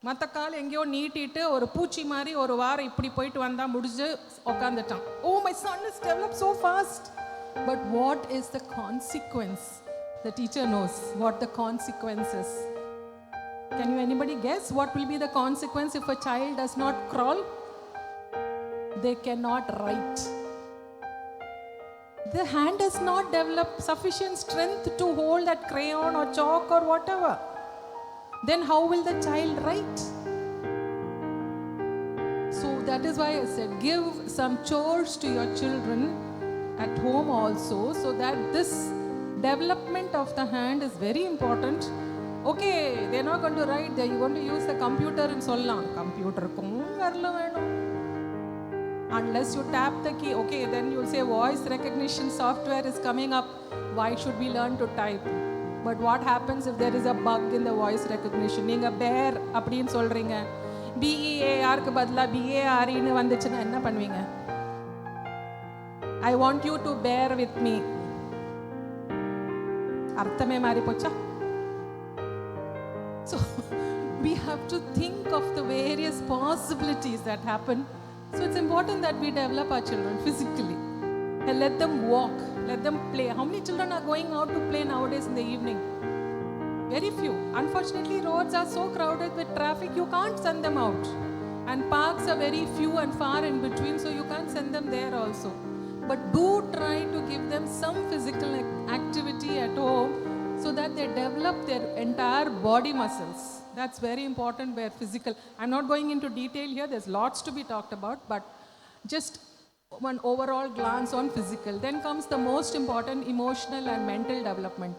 மற்ற கால் எங்கேயோ நீட்டிட்டு ஒரு பூச்சி மாதிரி ஒரு வாரம் இப்படி போயிட்டு வந்தா முடிஞ்சு உட்காந்துட்டான். Oh, my son is developed so fast. But what is the consequence? The teacher knows what the consequence is. Can you anybody guess what will be the consequence if a child does not crawl? They cannot write. The hand does not develop sufficient strength to hold that crayon or chalk or whatever. Then how will the child write? So that is why I said give some chores to your children at home also, so that this development of the hand is very important. Okay, they're not going to write, they're going to use the computer and சொல்லலாம். கம்ப்யூட்டருக்கும் வரல வேணும். Unless you tap the key, okay, then you'll say voice recognition software is coming up. Why should we learn to type? But what happens if there is a bug in the voice recognition? நீங்க bear அப்படின்னு சொல்றீங்க, BEARக்கு பதிலா BARE ன்னு வந்துச்சுன்னா என்ன பண்ணுவீங்க? I want you to bear with me. அர்த்தமே மாறி போச்சா? So we have to think of the various possibilities that happen. So it's important that we develop our children physically and let them walk, let them play. How many children are going out to play nowadays in the evening? Very few. Unfortunately, roads are so crowded with traffic, you can't send them out. And parks are very few and far in between, so you can't send them there also. But do try to give them some physical activity at home so that they develop their entire body muscles. That's very important where physical. I'm not going into detail here, there's lots to be talked about, but just one overall glance on physical. Then comes the most important, emotional and mental development.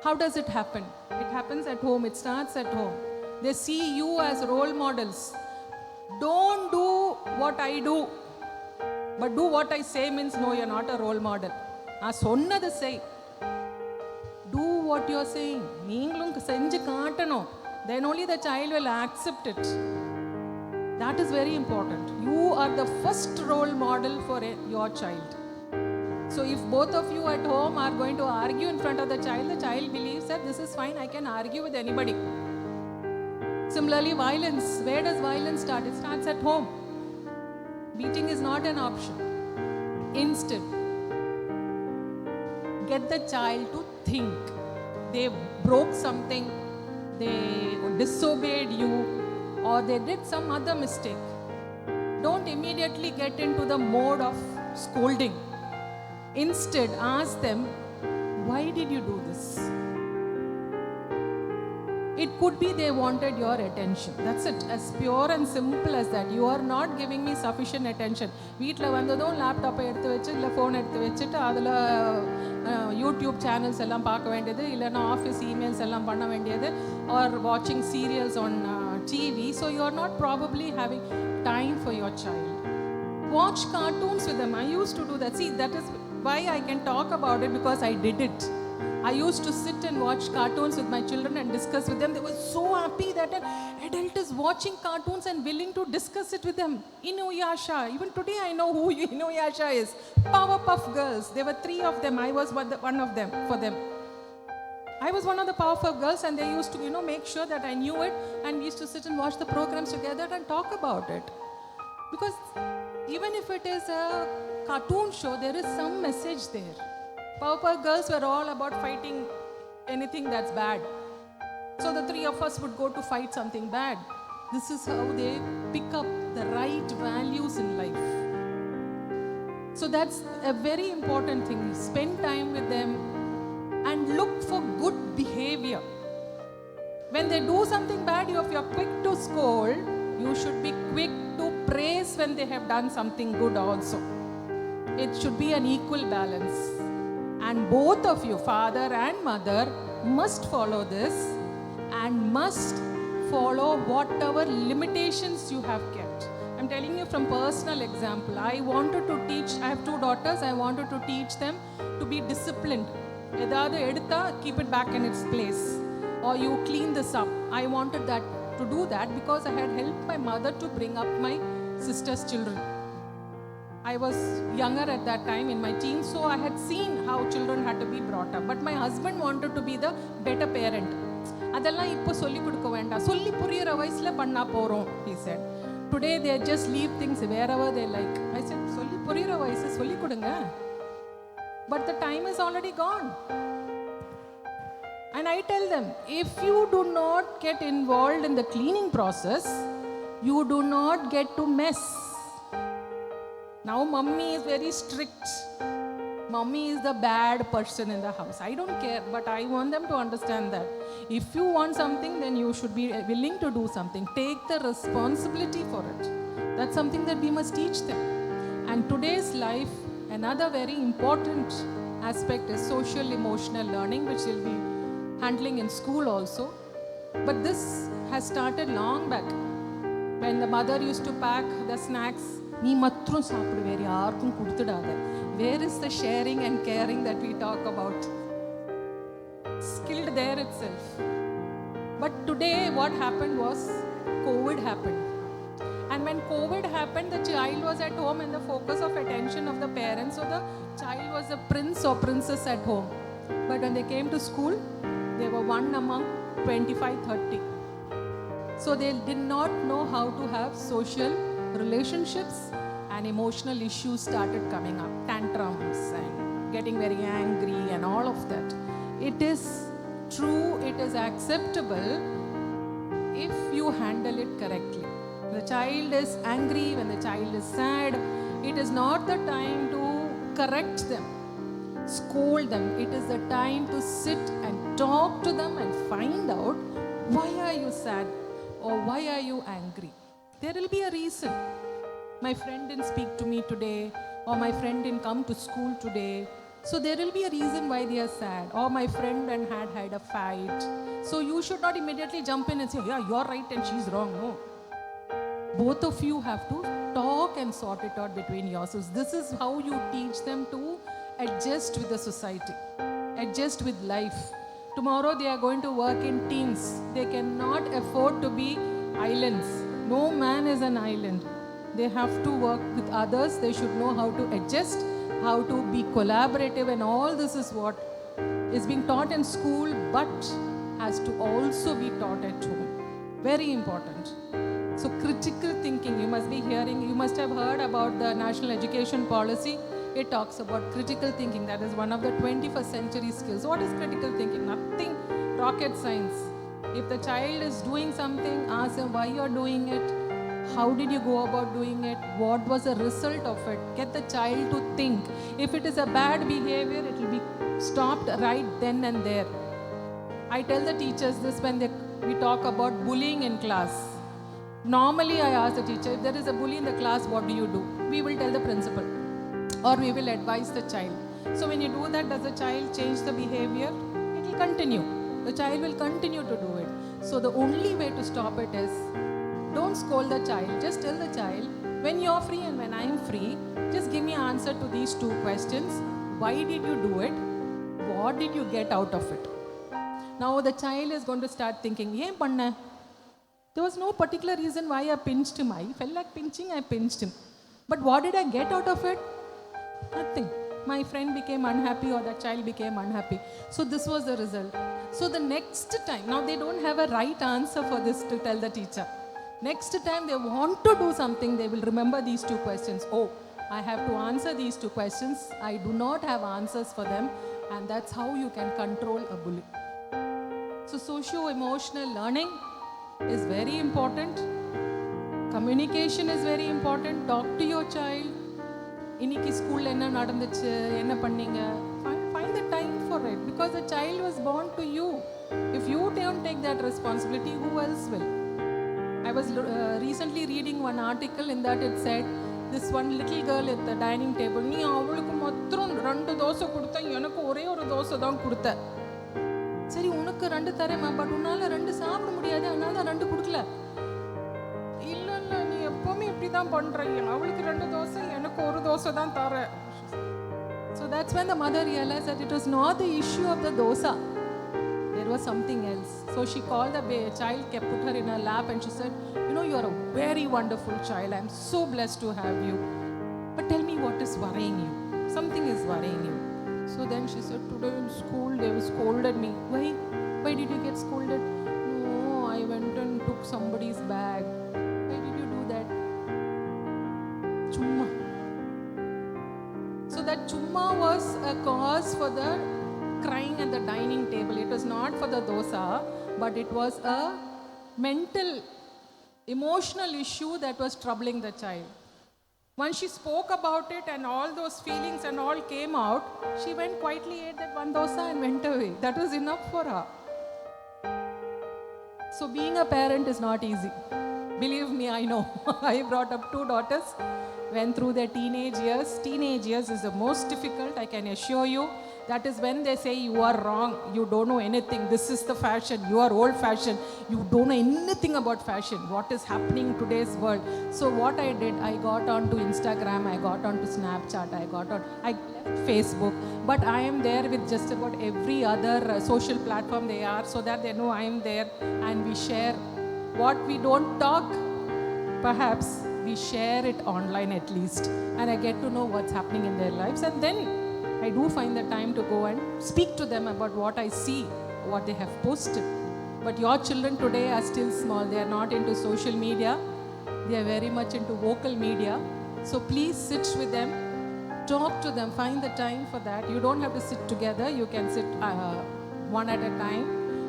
How does it happen? It happens at home, it starts at home. They see you as role models. Don't do what I do, but do what I say means no, you're not a role model. சொன்னது செய். Do what you're saying. நீங்களும் செஞ்சு காட்டணும். Then only the child will accept it. That is very important. You are the first role model for your child. So if both of you at home are going to argue in front of the child believes that this is fine, I can argue with anybody. Similarly, violence. Where does violence start? It starts at home. Beating is not an option. Instead, get the child to think. They broke something, they disobeyed you, or they did some other mistake. Don't immediately get into the mode of scolding. Instead, ask them, why did you do this? It could be they wanted your attention. That's it. As pure and simple as that. You are not giving me sufficient attention. வீட்டில் வந்ததும் லேப்டாப்பை எடுத்து வச்சு இல்லை phone எடுத்து வச்சுட்டு அதில் YouTube channels எல்லாம் பார்க்க வேண்டியது, இல்லைன்னா ஆஃபீஸ் இமெயில்ஸ் எல்லாம் பண்ண வேண்டியது, ஆர் வாட்சிங் serials on TV. So you are not probably having time for your child. Watch cartoons with them. I used to do that. See, that is why I can talk about it, because I did it. I used to sit and watch cartoons with my children and discuss with them. They were so happy that an adult is watching cartoons and willing to discuss it with them. Inuyasha. Even today I know who Inuyasha is. Powerpuff Girls. There were 3 of them. I was one of them for them. I was one of the Powerpuff Girls, and they used to, make sure that I knew it, and we used to sit and watch the programs together and talk about it. Because even if it is a cartoon show, there is some message there. Powerpuff Girls were all about fighting anything that's bad. So the 3 of us would go to fight something bad. This is how they pick up the right values in life. So that's a very important thing. Spend time with them and look for good behavior. When they do something bad, if you're quick to scold, you should be quick to praise when they have done something good also. It should be an equal balance. And both of you, father and mother, must follow this and must follow whatever limitations you have kept. I'm telling you from personal example. I have 2 daughters. I wanted to teach them to be disciplined. Edadu edutha, keep it back in its place, or you clean this up. I wanted to do that because I had helped my mother to bring up my sister's children. I was younger at that time in my teens, so I had seen how children had to be brought up. But my husband wanted to be the better parent. அதெல்லாம் இப்போ சொல்லி கொடுக்க வேண்டாம், சொல்லி புரியுற வயசுல பண்ணா போறோம், he said. Today they just leave things wherever they like. I said, சொல்லி புரியுற வயசு சொல்லி கொடுங்க. But the time is already gone. And I tell them, if you do not get involved in the cleaning process, you do not get to mess. Now mummy is very strict. Mummy is the bad person in the house. I don't care, but I want them to understand that if you want something, then you should be willing to do something. Take the responsibility for it. That's something that we must teach them. And today's life, another very important aspect is social emotional learning, which we'll be handling in school also. But this has started long back, when the mother used to pack the snacks. நீ மட்டும் சாப்பிடு, வேறு யாருக்கும் கொடுத்துடாத. Where is the sharing and caring that we talk about? Skilled there itself. But today what happened was, COVID happened. And when COVID happened, the child was at home and the focus of attention of the parents, so the child was a prince or princess at home. But when they came to school, they were one among 25-30. So they did not know how to have social relationships, and emotional issues started coming up, tantrums and getting very angry and all of that. It is true, it is acceptable if you handle it correctly. When the child is angry, when the child is sad, it is not the time to correct them, scold them. It is the time to sit and talk to them and find out, why are you sad or why are you angry? There will be a reason. My friend didn't speak to me today, or my friend didn't come to school today. So there will be a reason why they are sad. Or my friend and had a fight. So you should not immediately jump in and say, yeah, you're right and she's wrong. No. Both of you have to talk and sort it out between yourselves. This is how you teach them to adjust with the society, adjust with life. Tomorrow they are going to work in teams. They cannot afford to be islands. No man is an island. They have to work with others. They should know how to adjust, how to be collaborative, and all this is what is being taught in school but has to also be taught at home. Very important. So critical thinking, you must be hearing, you must have heard about the National Education Policy. It talks about critical thinking. That is one of the 21st century skills. What is critical thinking? Nothing rocket science. If the child is doing something, ask him why you are doing it. How did you go about doing it? What was the result of it? Get the child to think. If it is a bad behavior, it will be stopped right then and there. I tell the teachers this when we talk about bullying in class. Normally, I ask the teacher, if there is a bully in the class, what do you do? We will tell the principal or we will advise the child. So when you do that, does the child change the behavior? It will continue. The child will continue to do it. So the only way to stop it is, don't scold the child. Just tell the child, when you're free and when I'm free, just give me an answer to these two questions. Why did you do it? What did you get out of it? Now the child is going to start thinking, "Yen panna?" There was no particular reason why I pinched him. I felt like pinching, I pinched him. But what did I get out of it? Nothing. My friend became unhappy or the child became unhappy. So this was the result. So the next time, now they don't have a right answer for this to tell the teacher. Next time they want to do something, they will remember these two questions. Oh, I have to answer these two questions. I do not have answers for them. And that's how you can control a bully. So socio-emotional learning is very important. Communication is very important. Talk to your child. இன்னைக்கு ஸ்கூல்ல என்ன நடந்துச்சு, என்ன பண்ணீங்க? Find the time for it because the child was born to you. If you don't take that responsibility, who else will? I was recently reading one article in that it said this one little girl at the dining table, நீ அவளுக்கு மாத்திரம் 2 தோசை கொடுத்த, எனக்கு ஒரே ஒரு தோசை தான் கொடுத்த. சரி உனக்கு 2 தரேம்மா, பட் உன்னால 2 சாப்பிட முடியாது, அதனால தான் 2 கொடுக்கல. இல்ல இல்ல நீ எப்பவுமே இப்படி தான் பண்றீங்க, அவளுக்கு 2 தோசை எனக்கு ஒரு தோசை தான் தர. So that's when the mother realized that it was not the issue of the dosa. There was something else. So she called the child, put her in her lap and she said, you know, you are a very wonderful child. I am so blessed to have you. But tell me what is worrying you. Something is worrying you. So then she said, today in school they scolded me. Why? Why did you get scolded? No, I went and took somebody's bag. Why did you do that? Chumma. So that chumma was a cause for the crying at the dining table. It was not for the dosa, but it was a mental, emotional issue that was troubling the child. Once she spoke about it and all those feelings and all came out, she went quietly, ate that one dosa and went away. That was enough for her. So being a parent is not easy. Believe me, I know. I brought up 2 daughters, went through their teenage years. Teenage years is the most difficult, I can assure you. That is when they say you are wrong, you don't know anything, this is the fashion, you are old fashioned, you don't know anything about fashion, what is happening in today's world. So what I did, I got onto Instagram, I got onto Snapchat, I left Facebook, but I am there with just about every other social platform they are, so that they know I am there and we share what we don't talk, perhaps we share it online at least, and I get to know what's happening in their lives, and then I do find the time to go and speak to them about what I see, what they have posted. But your children today are still small. They are not into social media. They are very much into vocal media. So please sit with them, talk to them, find the time for that. You don't have to sit together. You can sit one at a time.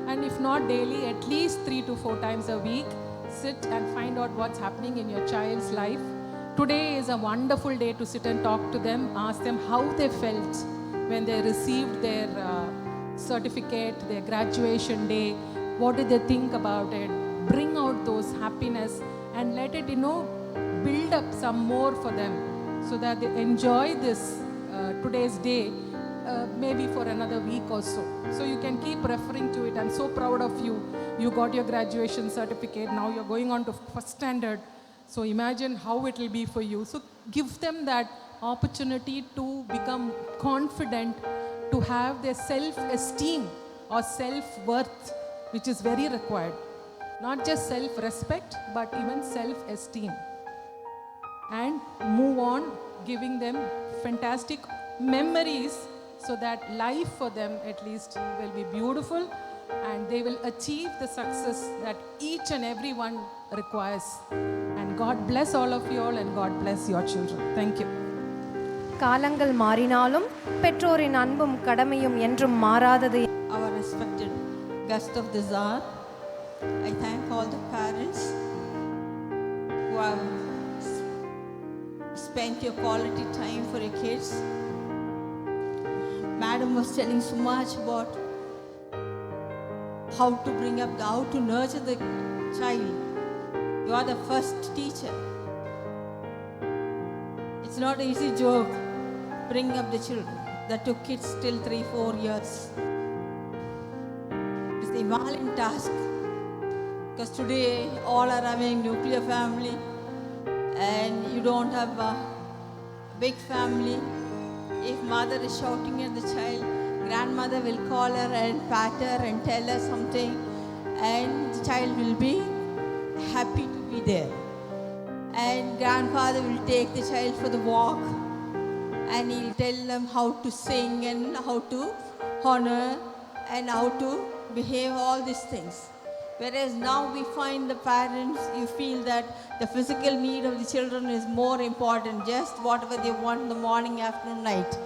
And if not daily, at least 3 to 4 times a week, sit and find out what's happening in your child's life. Today is a wonderful day to sit and talk to them, ask them how they felt when they received their certificate, their graduation day, what did they think about it, bring out those happiness and let it, build up some more for them so that they enjoy this today's day maybe for another week or so. So you can keep referring to it. I'm so proud of you. You got your graduation certificate, now you're going on to first standard. So imagine how it will be for you. So give them that opportunity to become confident, to have their self-esteem or self-worth, which is very required. Not just self-respect, but even self-esteem. And move on, giving them fantastic memories so that life for them at least will be beautiful and they will achieve the success that each and everyone requires. And God bless all of you all and God bless your children. Thank you. காலங்கள் மாறினாலும் பெற்றோரின் அன்பும் கடமையும் என்றும் மாறாதது. Our respected guest of the Tsar, I thank all the parents who have spent your quality time for your kids. Madam was telling so much about how to bring up, how to nurture the child. You are the first teacher. It's not an easy job bringing up the children. That took kids till 3-4 years. It's the Himalayan task. Because today all are having nuclear family and you don't have a big family. If mother is shouting at the child, grandmother will call her and pat her and tell her something, and the child will be happy to be there. And grandfather will take the child for the walk and he'll tell them how to sing and how to honor and how to behave, all these things. Whereas now we find the parents, you feel that the physical need of the children is more important, just whatever they want in the morning, afternoon, night.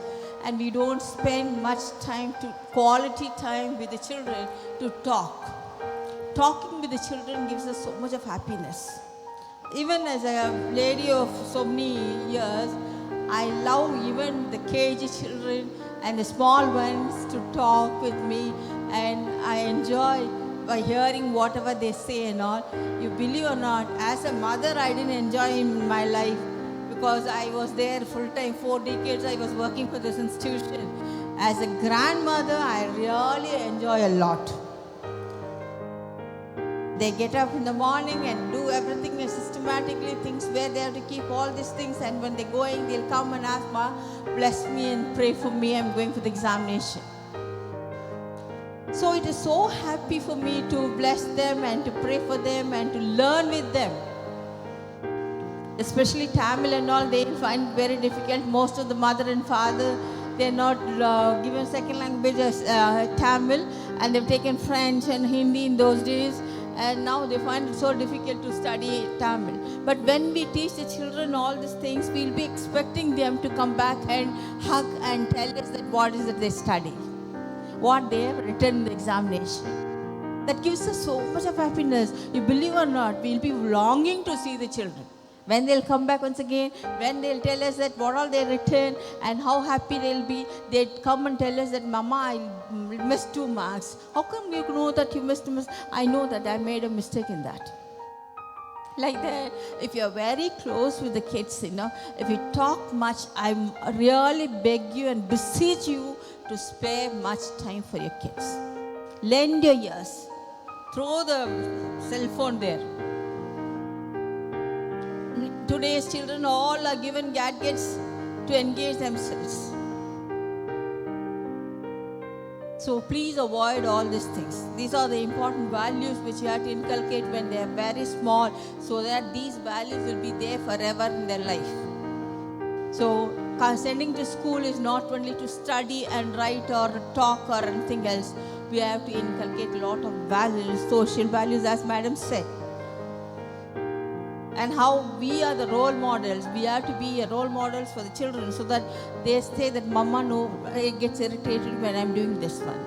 And we don't spend much time quality time with the children to talk. Talking with the children gives us so much of happiness. Even as a lady of so many years, I love even the KG children and the small ones to talk with me, and I enjoy by hearing whatever they say and all. You believe or not, as a mother I didn't enjoy in my life because I was there full time, 4 decades I was working for this institution. As a grandmother, I really enjoy a lot. They get up in the morning and do everything systematically, things where they have to keep all these things, and when they're going, they'll come and ask, Ma, bless me and pray for me, I'm going for the examination. So it is so happy for me to bless them and to pray for them and to learn with them. Especially Tamil and all, they find very difficult. Most of the mother and father, they're not given second language as Tamil, and they've taken French and Hindi in those days, and now they find it so difficult to study Tamil. But when we teach the children all these things, we'll be expecting them to come back and hug and tell us that what is it they study, what they have written in the examination. That gives us so much of happiness. You believe or not, we'll be longing to see the children. When they'll come back once again, when they'll tell us that what all they've written and how happy they'll be, they'd come and tell us that, Mama, I missed 2 marks. How come you know that you missed 2 marks? I know that I made a mistake in that. Like that, if you're very close with the kids, if you talk much, I really beg you and beseech you to spare much time for your kids. Lend your ears. Throw the cell phone there. Today's children all are given gadgets to engage themselves. So please avoid all these things. These are the important values which you have to inculcate when they are very small, so that these values will be there forever in their life. So sending to school is not only to study and write or talk or anything else. We have to inculcate a lot of values, social values, as Madam said. And how we are the role models. We have to be role models for the children, so that they say that Mama gets irritated when I'm doing this one.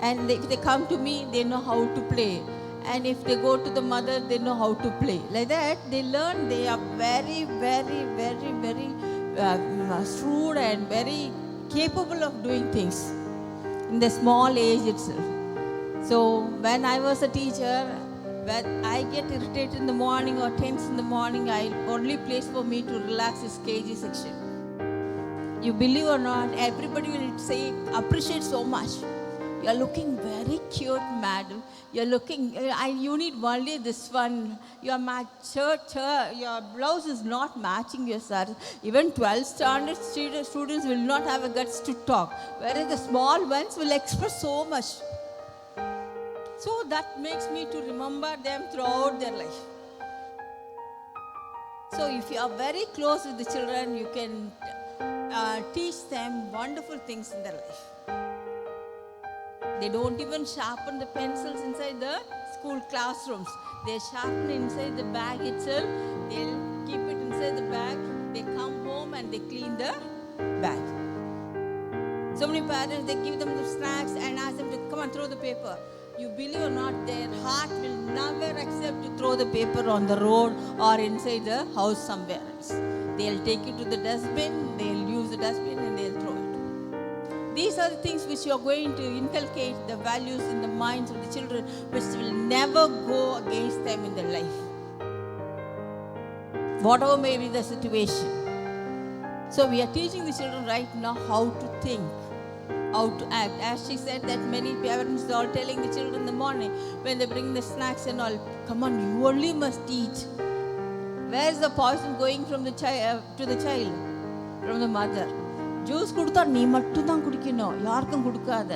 And if they come to me, they know how to play. And if they go to the mother, they know how to play. Like that, they learn. They are very, very, very, very shrewd and very capable of doing things in the small age itself. So when I was a teacher, when I get irritated in the morning or tense in the morning, only place for me to relax is KG section. You believe or not, everybody will say, appreciate so much. You are looking very cute, madam. You're looking, you need only this one. Your blouse is not matching your shirt. Even 12th standard students will not have a guts to talk, whereas the small ones will express so much. So that makes me to remember them throughout their life. So if you are very close with the children, you can teach them wonderful things in their life. They don't even sharpen the pencils inside the school classrooms. They sharpen inside the bag itself. They'll keep it inside the bag. They come home and they clean the bag. So many parents, they give them the snacks and ask them to come and throw the paper. You believe or not, their heart will never accept to throw the paper on the road or inside the house somewhere else. They'll take it to the dustbin, they'll use the dustbin and they'll throw it. These are the things which you are going to inculcate the values in the minds of the children, which will never go against them in their life, whatever may be the situation. So we are teaching the children right now how to think, how to act. As she said that many parents are telling the children in the morning when they bring the snacks and all, come on, you only must eat. Where is the poison going from the child to the child? From the mother. Juice kudutha nee mattum dhaan kudikkanum, yarkum kudukkaத.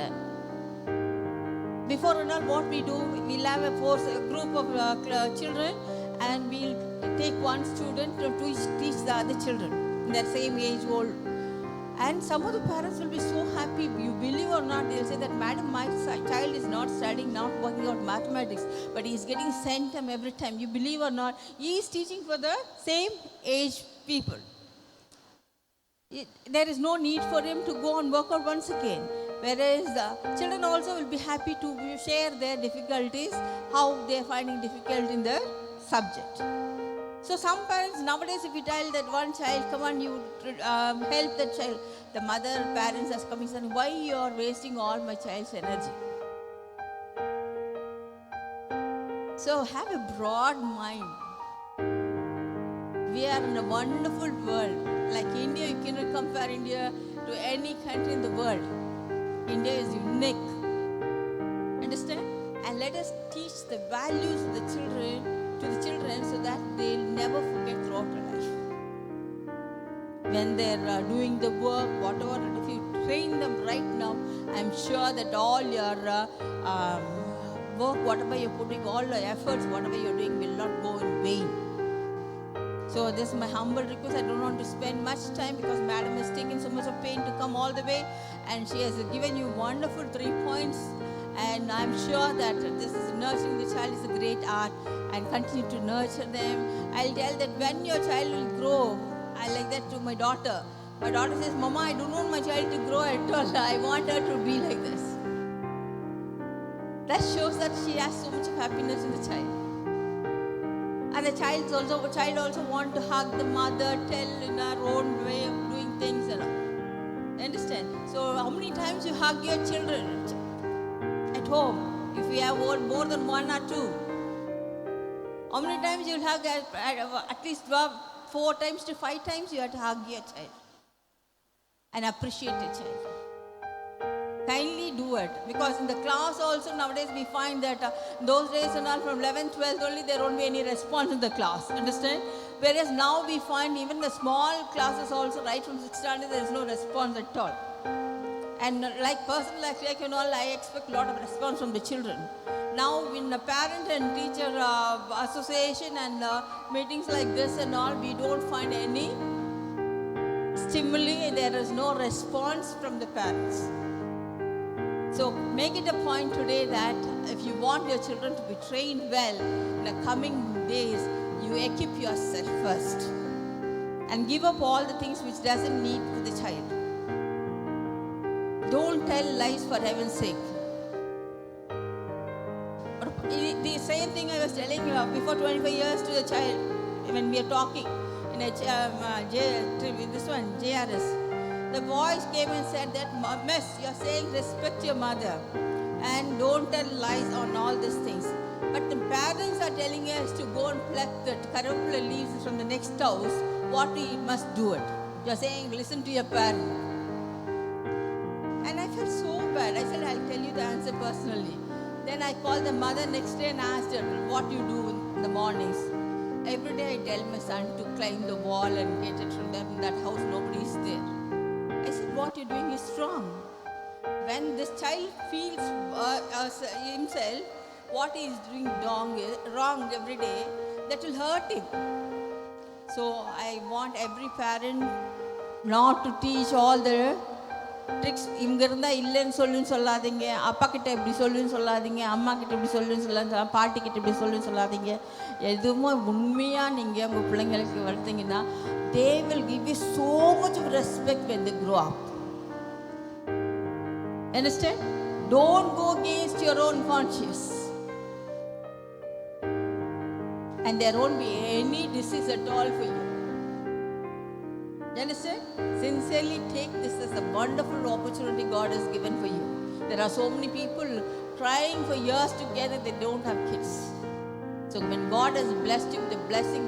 Before and all, what we do, we'll have a group of children, and we'll take one student to teach the other children in that same age old. And some of the parents will be so happy. You believe or not, they'll say that, madam, my child is not studying, not working out mathematics, but he is getting centum every time. You believe or not, he is teaching for the same age people. There is no need for him to go and work out once again. Whereas the children also will be happy to share their difficulties, how they are finding difficult in the subject. So some parents nowadays, if you tell that one child, come on, you help that child, the mother, parents are coming saying, why you are wasting all my child's energy? So have a broad mind. We are in a wonderful world. Like India, you cannot compare India to any country in the world. India is unique. Understand? And let us teach the values of the children to the children so that they'll never forget throughout their life. When they're doing the work, whatever, if you train them right now, I'm sure that all your work, whatever you're putting, all your efforts, whatever you're doing will not go in vain. So this is my humble request. I don't want to spend much time because madam has taken so much of pain to come all the way, and she has given you wonderful 3 points. And I'm sure that this is nurturing the child is a great art, and continue to nurture them. I'll tell that when your child will grow, I like that to my daughter. My daughter says, Mama, I don't want my child to grow at all. I want her to be like this. That shows that she has so much of happiness in the child. And the child also want to hug the mother, tell in her own way of doing things. And all. Understand? So how many times you hug your children at home? If you have more than 1 or 2. How many times you will hug? At least 4 times to 5 times you have to hug your child. And appreciate your child. Kindly do it, because in the class also nowadays we find that those days and all from 11th, 12th only there won't be any response in the class, understand? Whereas now we find even the small classes also right from 6th standard there is no response at all. And like person like and all, I expect a lot of response from the children. Now in the parent and teacher association and meetings like this and all, we don't find any stimuli, there is no response from the parents. So make it a point today that if you want your children to be trained well in the coming days, you equip yourself first and give up all the things which doesn't need to the child. Don't tell lies for heaven's sake. The same thing I was telling you before 25 years to the child when we are talking in a JRS. The boys came and said that, Miss, you're saying respect your mother and don't tell lies on all these things. But the parents are telling us to go and pluck the karapula leaves from the next house. What we must do it. You're saying listen to your parent. And I felt so bad. I said, I'll tell you the answer personally. Then I called the mother next day and asked her what you do in the mornings. Every day I tell my son to climb the wall and get it from that house, nobody is there. I said, what you're doing is wrong. When this child feels himself, what he is doing wrong every day, that will hurt him. So I want every parent not to teach all the tricks. இங்க இருந்தா இல்லைன்னு சொல்லுன்னு சொல்லாதீங்க, அப்பா கிட்ட இப்படி சொல்லுன்னு சொல்லாதீங்க, அம்மா கிட்ட இப்படி சொல்லுன்னு சொல்லாதீங்க, பாட்டி கிட்ட இப்படி சொல்லுன்னு சொல்லாதீங்க. எதுவுமே உண்மையா நீங்க உங்க பிள்ளைங்களுக்கு வளர்த்தீங்கன்னா they will give you so much of respect when they grow up. Understand? Don't go against your own conscience. And there won't be any disease at all for you. You understand? Sincerely take this as a wonderful opportunity God has given for you. There are so many people trying for years together, they don't have kids. So when God has blessed you with a blessing,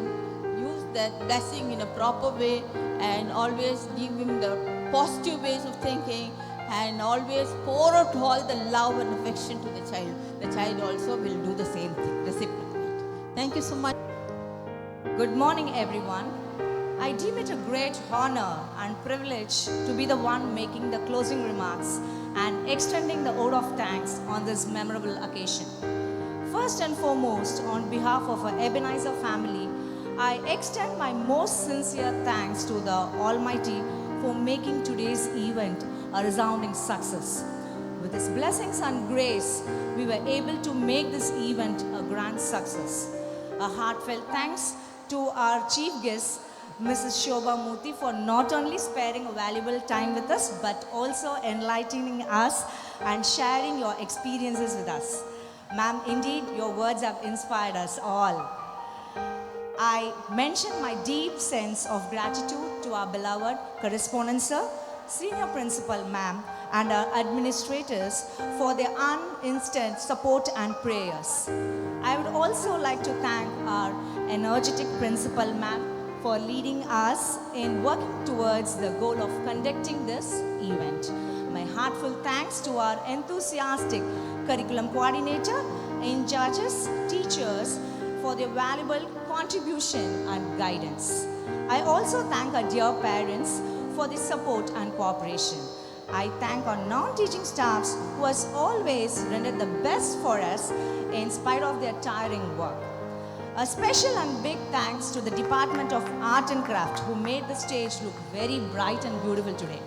use that blessing in a proper way and always give him the positive ways of thinking and always pour out all the love and affection to the child. The child also will do the same thing, reciprocate. Thank you so much. Good morning, everyone. I deem it a great honor and privilege to be the one making the closing remarks and extending the vote of thanks on this memorable occasion. First and foremost, on behalf of our Ebenezer family, I extend my most sincere thanks to the Almighty for making today's event a resounding success. With His blessings and grace, we were able to make this event a grand success. A heartfelt thanks to our chief guest, Mrs. Shobha Murthy, for not only sparing a valuable time with us, but also enlightening us and sharing your experiences with us. Ma'am, indeed, your words have inspired us all. I mention my deep sense of gratitude to our beloved correspondent sir, senior principal ma'am, and our administrators for their uninstant support and prayers. I would also like to thank our energetic principal ma'am for leading us in working towards the goal of conducting this event. My heartfelt thanks to our enthusiastic curriculum coordinator, in charges, teachers for their valuable contribution and guidance. I also thank our dear parents for the support and cooperation. I thank our non-teaching staffs who has always rendered the best for us in spite of their tiring work. A special and big thanks to the Department of Art and Craft who made the stage look very bright and beautiful today.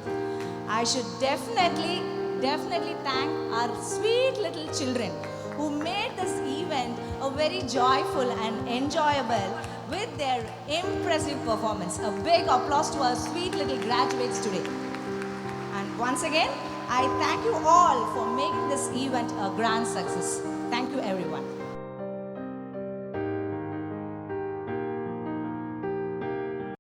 I should definitely thank our sweet little children who made this event a very joyful and enjoyable with their impressive performance. A big applause to our sweet little graduates today. And once again, I thank you all for making this event a grand success. Thank you, everyone.